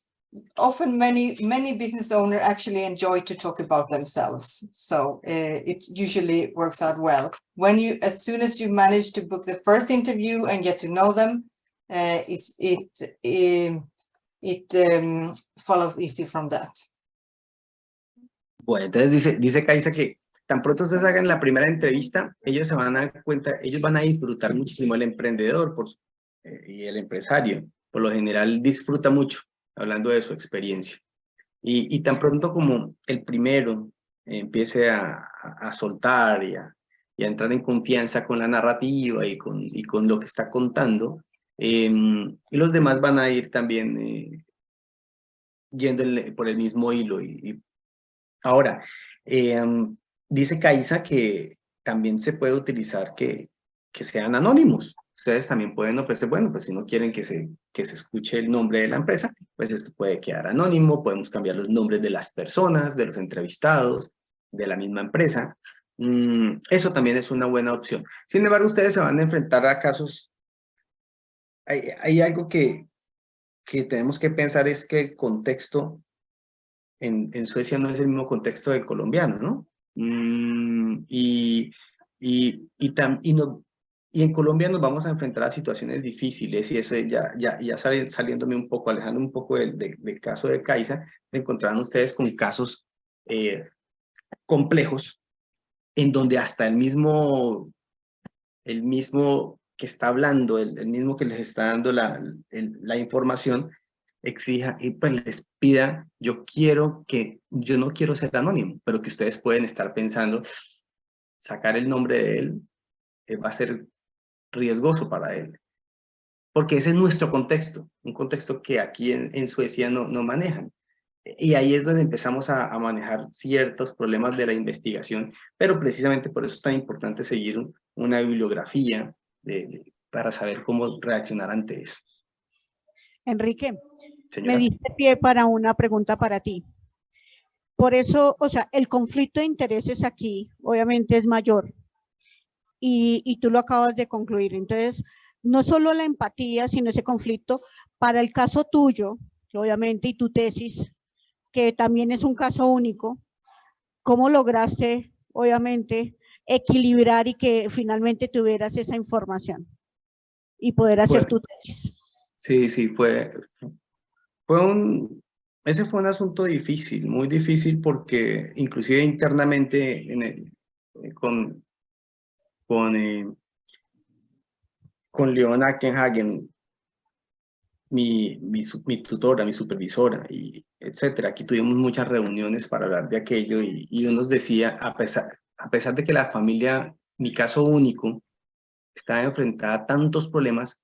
C: often many business owners actually enjoy to talk about themselves. So it usually works out well. When as soon as you manage to book the first interview and get to know them, it follows easy from that.
F: Bueno, entonces dice Kaisa que tan pronto ustedes hagan la primera entrevista, ellos se van a dar cuenta, ellos van a disfrutar muchísimo, el emprendedor y el empresario, por lo general disfruta mucho hablando de su experiencia. Y tan pronto como el primero empiece a soltar y a entrar en confianza con la narrativa y con lo que está contando, y los demás van a ir también yendo por el mismo hilo. Ahora, dice Kaisa que también se puede utilizar que sean anónimos. Ustedes también pueden ofrecer, bueno, pues si no quieren que se escuche el nombre de la empresa, pues esto puede quedar anónimo, podemos cambiar los nombres de las personas, de los entrevistados, de la misma empresa. Eso también es una buena opción. Sin embargo, ustedes se van a enfrentar a casos, hay algo que tenemos que pensar, es que el contexto en Suecia no es el mismo contexto del colombiano, ¿no? Y en Colombia nos vamos a enfrentar a situaciones difíciles, y eso ya saliéndome un poco, alejando un poco del caso de Kaisa, encontrarán ustedes con casos complejos, en donde hasta el mismo que está hablando, el mismo que les está dando la información, exija y pues les pida, yo no quiero ser anónimo, pero que ustedes pueden estar pensando, sacar el nombre de él va a ser riesgoso para él, porque ese es nuestro contexto, un contexto que aquí en Suecia no manejan. Y ahí es donde empezamos a manejar ciertos problemas de la investigación, pero precisamente por eso es tan importante seguir una bibliografía para saber cómo reaccionar ante eso.
A: Enrique,
F: Señora.
A: me diste pie para una pregunta para ti. Por eso, o sea, el conflicto de intereses aquí obviamente es mayor y tú lo acabas de concluir. Entonces, no solo la empatía, sino ese conflicto para el caso tuyo, obviamente, y tu tesis, que también es un caso único. ¿Cómo lograste, obviamente, equilibrar y que finalmente tuvieras esa información y poder hacer tu tesis?
F: Sí, ese fue un asunto difícil, muy difícil, porque inclusive internamente con Leon Ackenhagen, mi tutora, mi supervisora, y etcétera. Aquí tuvimos muchas reuniones para hablar de aquello, y uno nos decía, a pesar de que la familia, mi caso único, estaba enfrentada a tantos problemas,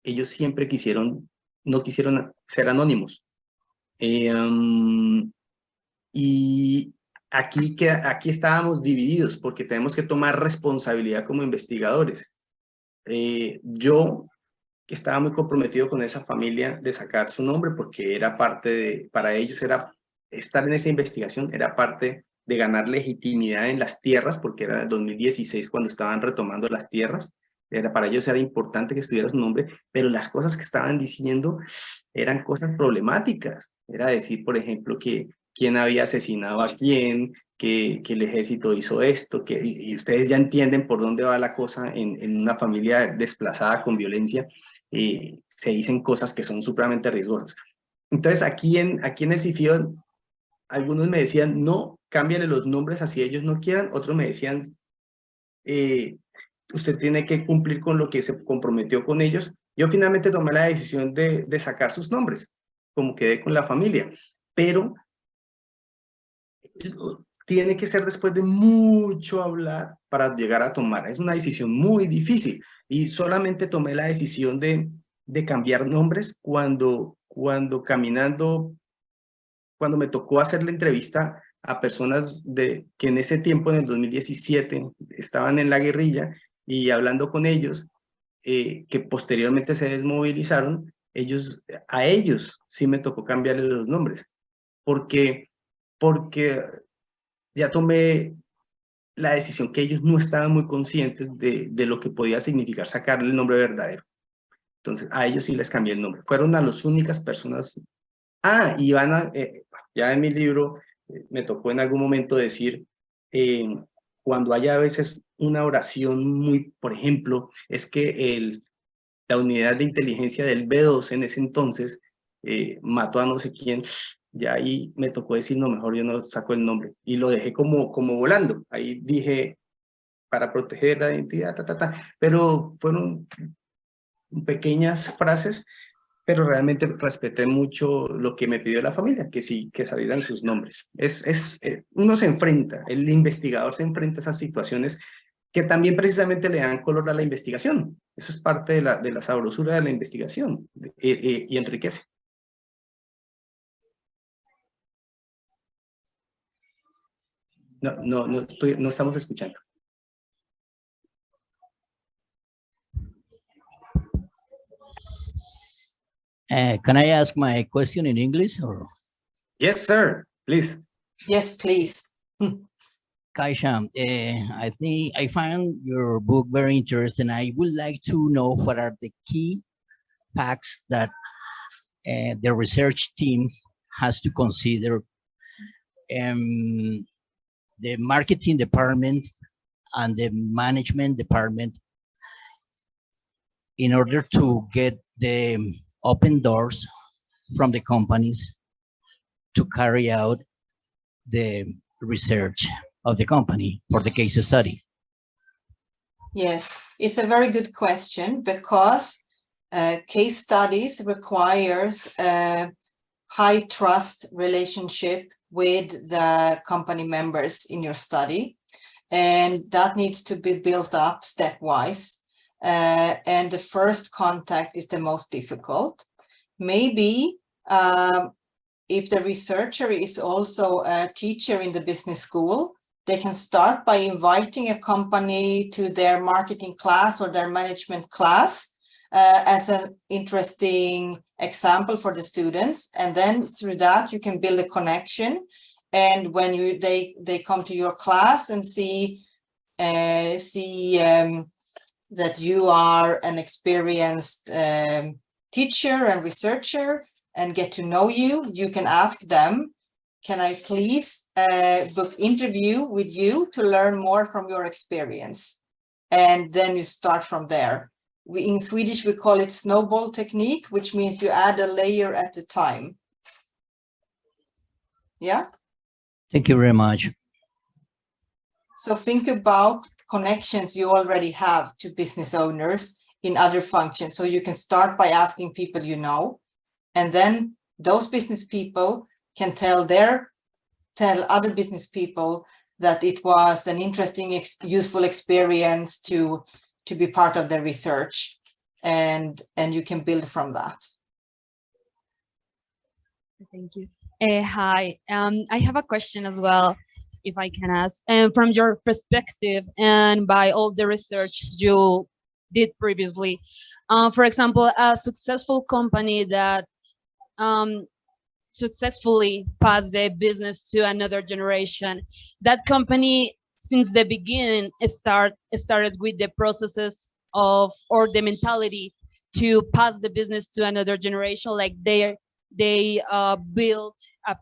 F: ellos siempre no quisieron ser anónimos. Y aquí estábamos divididos, porque tenemos que tomar responsabilidad como investigadores. Yo estaba muy comprometido con esa familia de sacar su nombre, porque era para ellos estar en esa investigación, era parte de ganar legitimidad en las tierras, porque era el 2016 cuando estaban retomando las tierras. para ellos era importante que estuviera su nombre, pero las cosas que estaban diciendo eran cosas problemáticas. Era decir, por ejemplo, que quién había asesinado a quién, que el ejército hizo esto, y ustedes ya entienden por dónde va la cosa en una familia desplazada con violencia. Se dicen cosas que son supremamente riesgosas. Entonces, aquí en el CIFIO, algunos me decían, no, cámbiale los nombres así ellos no quieran. Otros me decían, usted tiene que cumplir con lo que se comprometió con ellos. Yo finalmente tomé la decisión de sacar sus nombres, como quedé con la familia, pero tiene que ser después de mucho hablar para llegar a tomar. Es una decisión muy difícil y solamente tomé la decisión de cambiar nombres cuando caminando, cuando me tocó hacer la entrevista a personas que en ese tiempo, en el 2017, estaban en la guerrilla, y hablando con ellos, que posteriormente se desmovilizaron, a ellos sí me tocó cambiarles los nombres, porque ya tomé la decisión que ellos no estaban muy conscientes de lo que podía significar sacarle el nombre verdadero. Entonces, a ellos sí les cambié el nombre. Fueron a las únicas personas. Y ya en mi libro me tocó en algún momento decir, cuando haya a veces una oración muy, por ejemplo, es que la unidad de inteligencia del B2 en ese entonces mató a no sé quién, ya ahí me tocó decir, no, mejor yo no saco el nombre, y lo dejé como volando. Ahí dije, para proteger la identidad, pero fueron pequeñas frases, pero realmente respeté mucho lo que me pidió la familia, que sí, que salieran sus nombres. Uno se enfrenta, el investigador se enfrenta a esas situaciones que también precisamente le dan color a la investigación. Eso es parte de la sabrosura de la investigación, y enriquece. No estamos escuchando.
H: Can I ask my question in English? Or?
F: Yes, sir. Please.
C: Yes, please.
H: Kaisha, I think I found your book very interesting. I would like to know what are the key facts that the research team has to consider. The marketing department and the management department in order to get the open doors from the companies to carry out the research of the company for the case study?
C: Yes, it's a very good question, because case studies requires a high trust relationship with the company members in your study, and that needs to be built up stepwise. And the first contact is the most difficult. Maybe if the researcher is also a teacher in the business school, they can start by inviting a company to their marketing class or their management class as an interesting example for the students. And then through that, you can build a connection. And when they come to your class and see that you are an experienced teacher and researcher and get to know you, you can ask them, can I please book interview with you to learn more from your experience? And then you start from there. In Swedish, we call it snowball technique, which means you add a layer at a time. Yeah?
H: Thank you very much.
C: So think about connections you already have to business owners in other functions. So you can start by asking people you know, and then those business people can tell other business people that it was an interesting, useful experience to be part of the research, and you can build from that.
I: Thank you. Hi, I have a question as well, if I can ask. From your perspective and by all the research you did previously, for example, a successful company that successfully passed the business to another generation, that company since the beginning started with the processes or the mentality to pass the business to another generation, like they build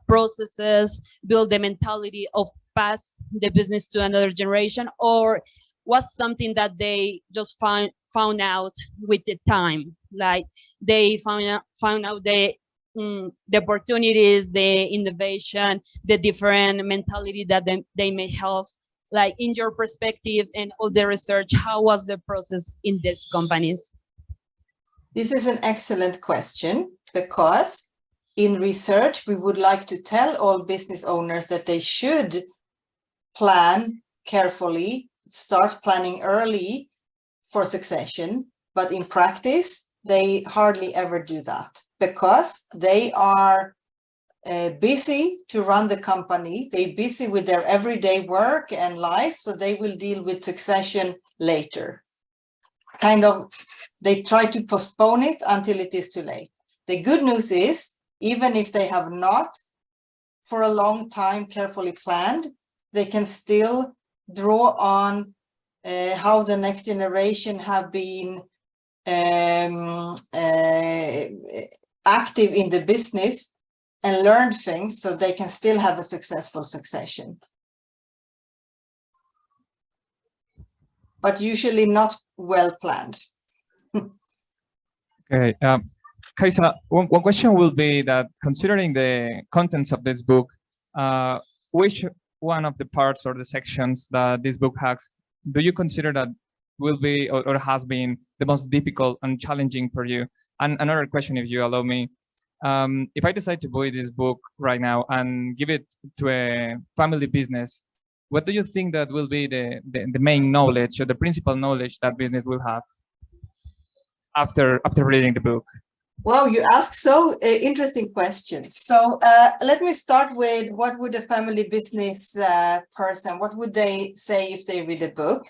I: processes, build the mentality of pass the business to another generation, or was something that they just found out with the time, like they found out the opportunities, the innovation, the different mentality that they may have. Like, in your perspective and all the research, how was the process in these companies?
C: This is an excellent question, because in research, we would like to tell all business owners that they should plan carefully, start planning early for succession, but in practice, they hardly ever do that, because they are busy to run the company. They're busy with their everyday work and life, so they will deal with succession later. Kind of, they try to postpone it until it is too late. The good news is, even if they have not for a long time carefully planned, they can still draw on how the next generation have been active in the business and learn things, so they can still have a successful succession. But usually not well planned.
J: Okay, Kaisa, one question will be that, considering the contents of this book, which one of the parts or the sections that this book has do you consider that will be or has been the most difficult and challenging for you? And another question, if you allow me, if I decide to buy this book right now and give it to a family business, what do you think that will be the main knowledge or the principal knowledge that business will have after reading the book?
C: Wow, you ask so interesting questions. So let me start with, what would a family business person, what would they say if they read a book?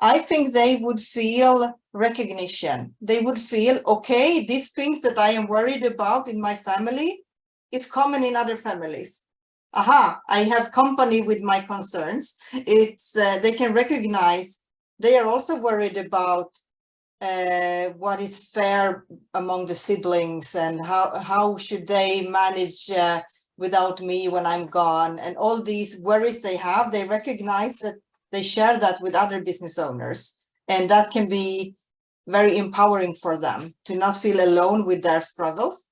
C: I think they would feel recognition. They would feel, okay, these things that I am worried about in my family is common in other families. Aha, I have company with my concerns. It's they can recognize they are also worried about what is fair among the siblings, and how should they manage without me when I'm gone, and all these worries they have. They recognize that they share that with other business owners, and that can be very empowering for them to not feel alone with their struggles.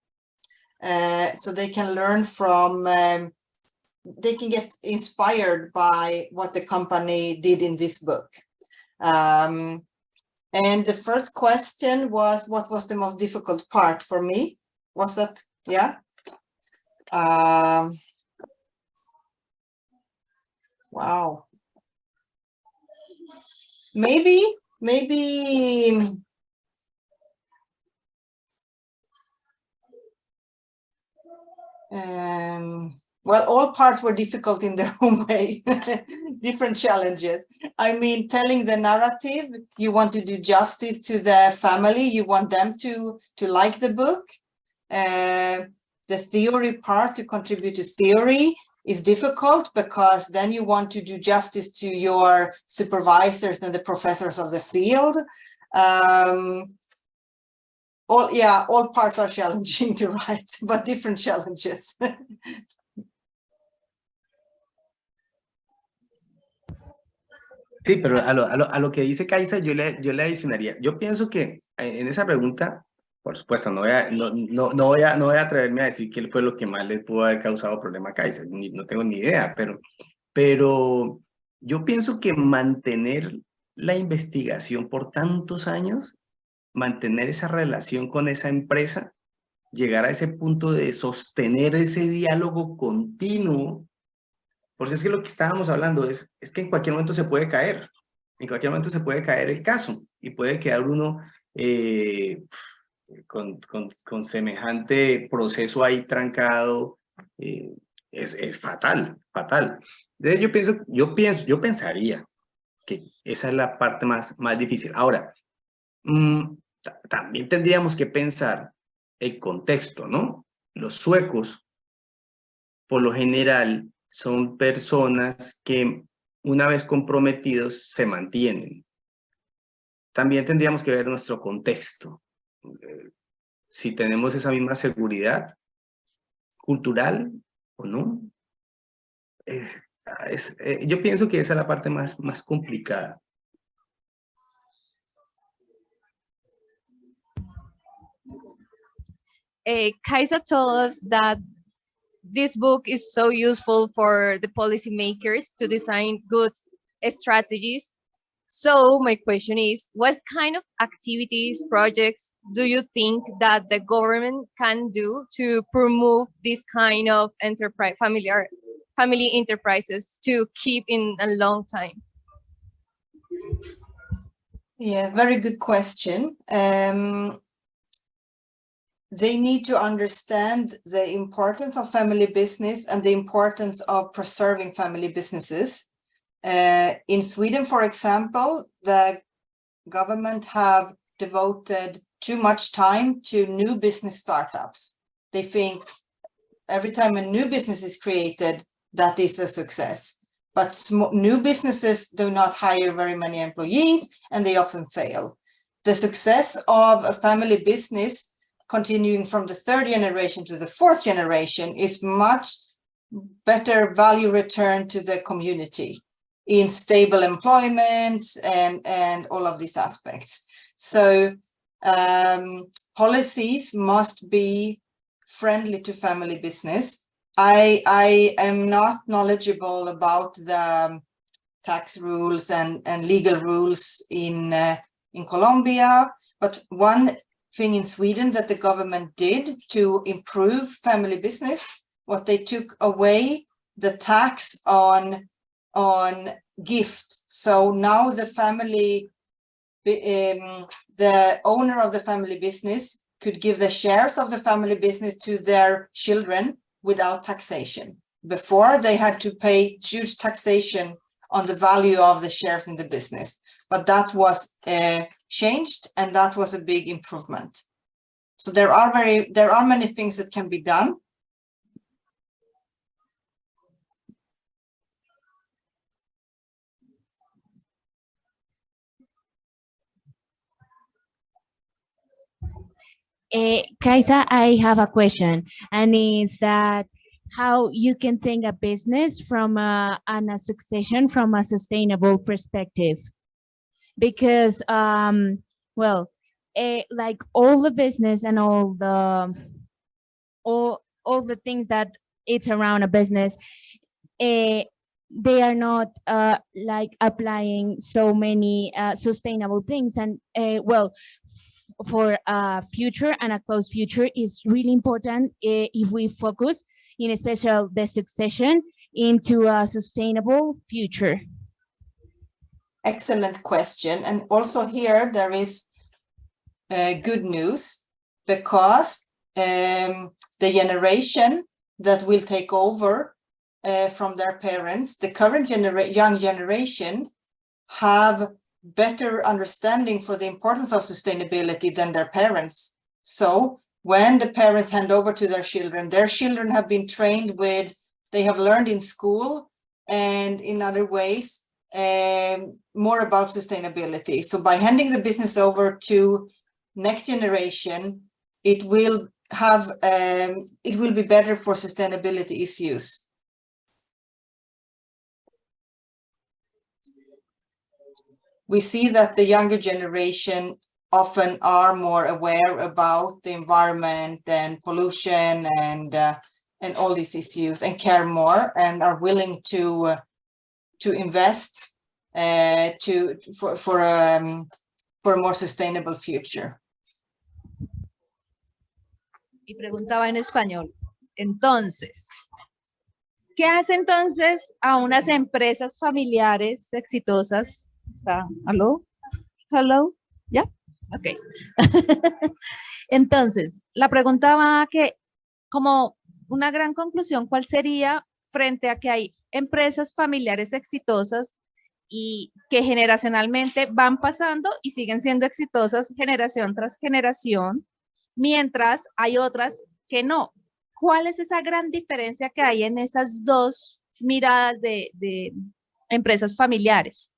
C: So they can learn from, they can get inspired by what the company did in this book. And the first question was, what was the most difficult part for me? Was that, yeah? Wow. Maybe, well, all parts were difficult in their own way, different challenges. I mean, telling the narrative, you want to do justice to the family, you want them to like the book. The theory part, to contribute to theory, is difficult, because then you want to do justice to your supervisors and the professors of the field. All parts are challenging to write, but different challenges.
F: Sí, pero a lo que dice Kaisa, yo le adicionaría. Yo pienso que en esa pregunta, por supuesto, no voy a atreverme a decir qué fue lo que más le pudo haber causado problema a Kaisa, no tengo ni idea, pero yo pienso que mantener la investigación por tantos años, mantener esa relación con esa empresa, llegar a ese punto de sostener ese diálogo continuo, porque es que lo que estábamos hablando es que en cualquier momento se puede caer, el caso, y puede quedar uno con semejante proceso ahí trancado. Es fatal. Entonces yo pensaría que esa es la parte más difícil. Ahora, también tendríamos que pensar el contexto, ¿no? Los suecos, por lo general, son personas que, una vez comprometidos, se mantienen. también tendríamos que ver nuestro contexto. Si tenemos esa misma seguridad cultural o no. Yo pienso que esa es la parte más complicada.
I: Kaisa told us that this book is so useful for the policymakers to design good strategies. So my question is, what kind of activities, projects do you think that the government can do to promote this kind of enterprise, family enterprises to keep in a long time?
C: Yeah, very good question. They need to understand the importance of family business and the importance of preserving family businesses. In Sweden, for example, the government have devoted too much time to new business startups. They think every time a new business is created, that is a success. But new businesses do not hire very many employees, and they often fail. The success of a family business continuing from the third generation to the fourth generation is much better value return to the community in stable employment and all of these aspects. So policies must be friendly to family business. I am not knowledgeable about the tax rules and legal rules in Colombia, but one thing in Sweden that the government did to improve family business, what they took away the tax on gift. So now the family, the owner of the family business could give the shares of the family business to their children without taxation. Before, they had to pay huge taxation on the value of the shares in the business, but that was changed, and that was a big improvement. So there are many things that can be done.
B: Kaisa, I have a question, and it's that how you can think a business from a succession from a sustainable perspective, because well, like all the business and all the things that it's around a business, they are not like applying so many sustainable things, and well, for a future and a close future is really important if we focus in special the succession into a sustainable future.
C: Excellent question. And also here there is good news, because the generation that will take over from their parents, the current young generation, have better understanding for the importance of sustainability than their parents. So when the parents hand over to their children have been trained with, they have learned in school and in other ways more about sustainability. So by handing the business over to next generation, it will be better for sustainability issues. We see that the younger generation often are more aware about the environment and pollution and all these issues, and care more, and are willing to invest for a more sustainable future.
K: Y preguntaba en español. Entonces, ¿qué hace entonces a unas empresas familiares exitosas? ¿Está? ¿Aló? ¿Hello? ¿Ya? Ok. Entonces, la pregunta va que, como una gran conclusión, ¿cuál sería frente a que hay empresas familiares exitosas y que generacionalmente van pasando y siguen siendo exitosas generación tras generación, mientras hay otras que no? ¿Cuál es esa gran diferencia que hay en esas dos miradas de empresas familiares?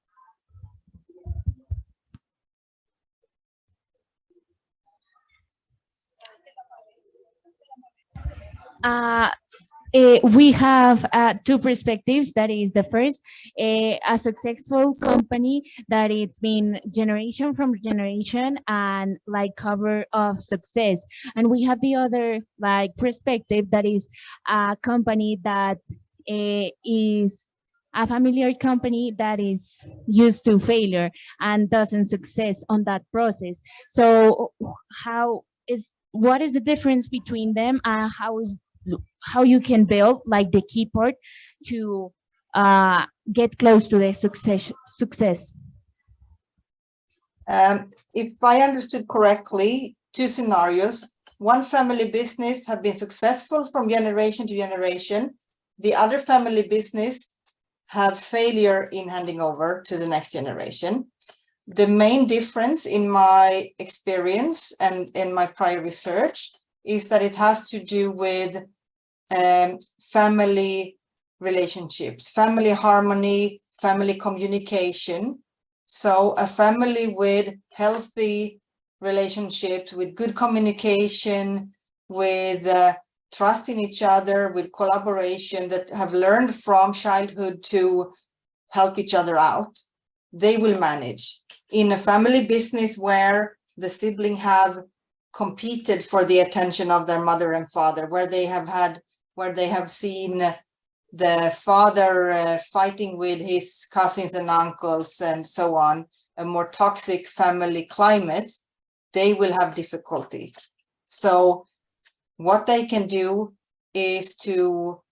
B: we have two perspectives. That is the first, a successful company that it's been generation from generation and like cover of success. And we have the other like perspective that is a company that is a familiar company that is used to failure and doesn't success on that process. So what is the difference between them, and how you can build like the key part to get close to the success?
C: If I understood correctly, two scenarios. One family business have been successful from generation to generation. The other family business have failure in handing over to the next generation. The main difference in my experience and in my prior research is that it has to do with family relationships, family harmony, family communication. So a family with healthy relationships, with good communication, with trust in each other, with collaboration, that have learned from childhood to help each other out, they will manage. In a family business where the sibling have competed for the attention of their mother and father, where they have seen the father fighting with his cousins and uncles and so on, a more toxic family climate, they will have difficulty. So what they can do is to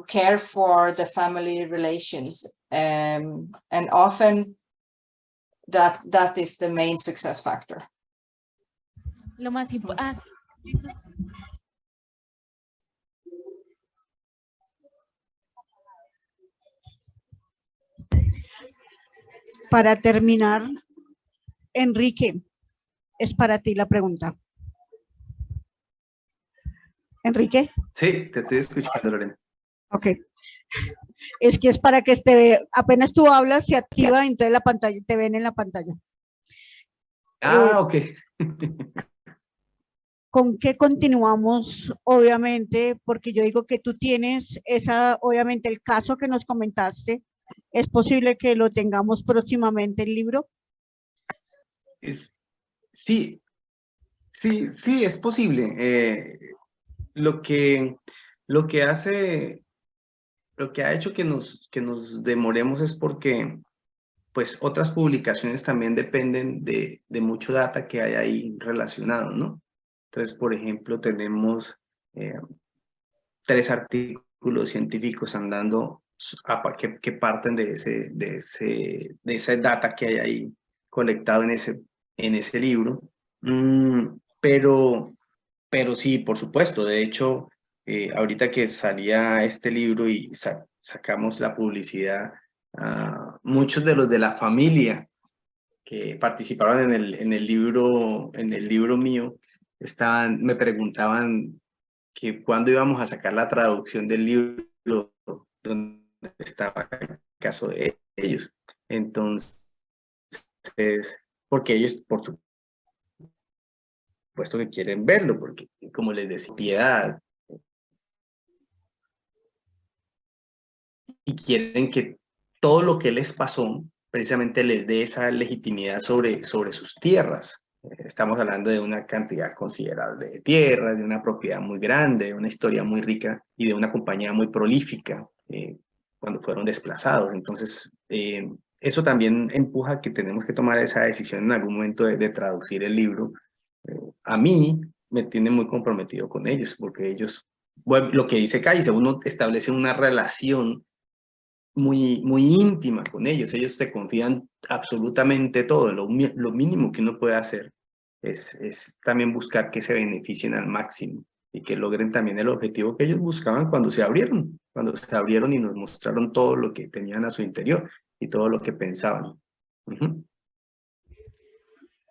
C: care for the family relations, and often that is the main success factor.
B: Lo más importante.
A: Para terminar, Enrique, es para ti la pregunta. Enrique.
F: Sí, te estoy escuchando, Lorena.
A: Ok. Es que es para que apenas tú hablas, se activa, entonces la pantalla, te ven en la pantalla.
F: Ok.
A: ¿Con qué continuamos? Obviamente, porque yo digo que tú tienes obviamente el caso que nos comentaste, ¿es posible que lo tengamos próximamente el libro?
F: Sí, es posible. Lo que ha hecho que nos demoremos es porque pues otras publicaciones también dependen de mucho data que hay ahí relacionado, ¿no? Entonces, por ejemplo, tenemos 3 artículos científicos andando que parten de esa data que hay ahí colectado en ese libro. Pero sí, por supuesto. De hecho, ahorita que salía este libro y sacamos la publicidad, muchos de los de la familia que participaron en el libro mío me preguntaban que cuándo íbamos a sacar la traducción del libro donde estaba el caso de ellos. Entonces, porque ellos, por supuesto que quieren verlo, porque como les decía, piedad, y quieren que todo lo que les pasó precisamente les dé esa legitimidad sobre sus tierras. Estamos hablando de una cantidad considerable de tierras, de una propiedad muy grande, de una historia muy rica y de una compañía muy prolífica cuando fueron desplazados. Entonces, eso también empuja a que tenemos que tomar esa decisión en algún momento de traducir el libro. A mí me tiene muy comprometido con ellos, porque ellos, bueno, lo que dice Kaisa, uno establece una relación muy íntima con ellos. Ellos te confían absolutamente todo. Lo mínimo que uno puede hacer es también buscar que se beneficien al máximo y que logren también el objetivo que ellos buscaban cuando se abrieron y nos mostraron todo lo que tenían a su interior y todo lo que pensaban.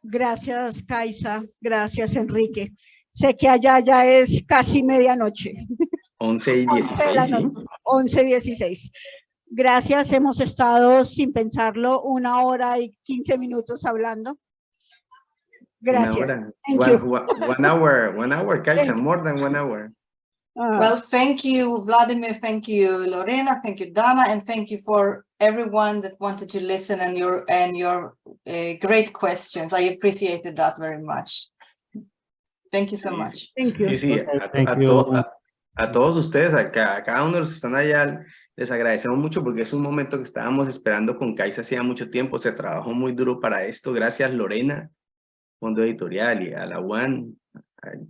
A: Gracias, Kaisa. Gracias, Enrique. Sé que allá ya es casi medianoche.
F: 11:16, ¿sí?
A: 11:16. Gracias, hemos estado sin pensarlo 1 hora y 15 minutos hablando. Gracias.
F: 1 hora. One hour, Kaisa, more than 1 hour.
C: Well, thank you, Vladimir. Thank you, Lorena. Thank you, Dana, and thank you for everyone that wanted to listen and your great questions. I appreciated that very much. Thank you so much.
A: Thank you.
F: Sí, sí,
D: Thank you.
F: a todos ustedes, a cada uno de los que están allá, les agradecemos mucho porque es un momento que estábamos esperando con Caixa hacía mucho tiempo. Se trabajó muy duro para esto. Gracias, Lorena, Fondo Editorial, y a la UAN,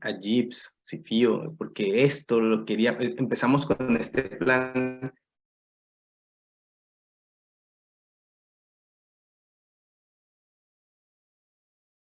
F: a Gibbs, Cifío, porque esto lo quería. Empezamos con este plan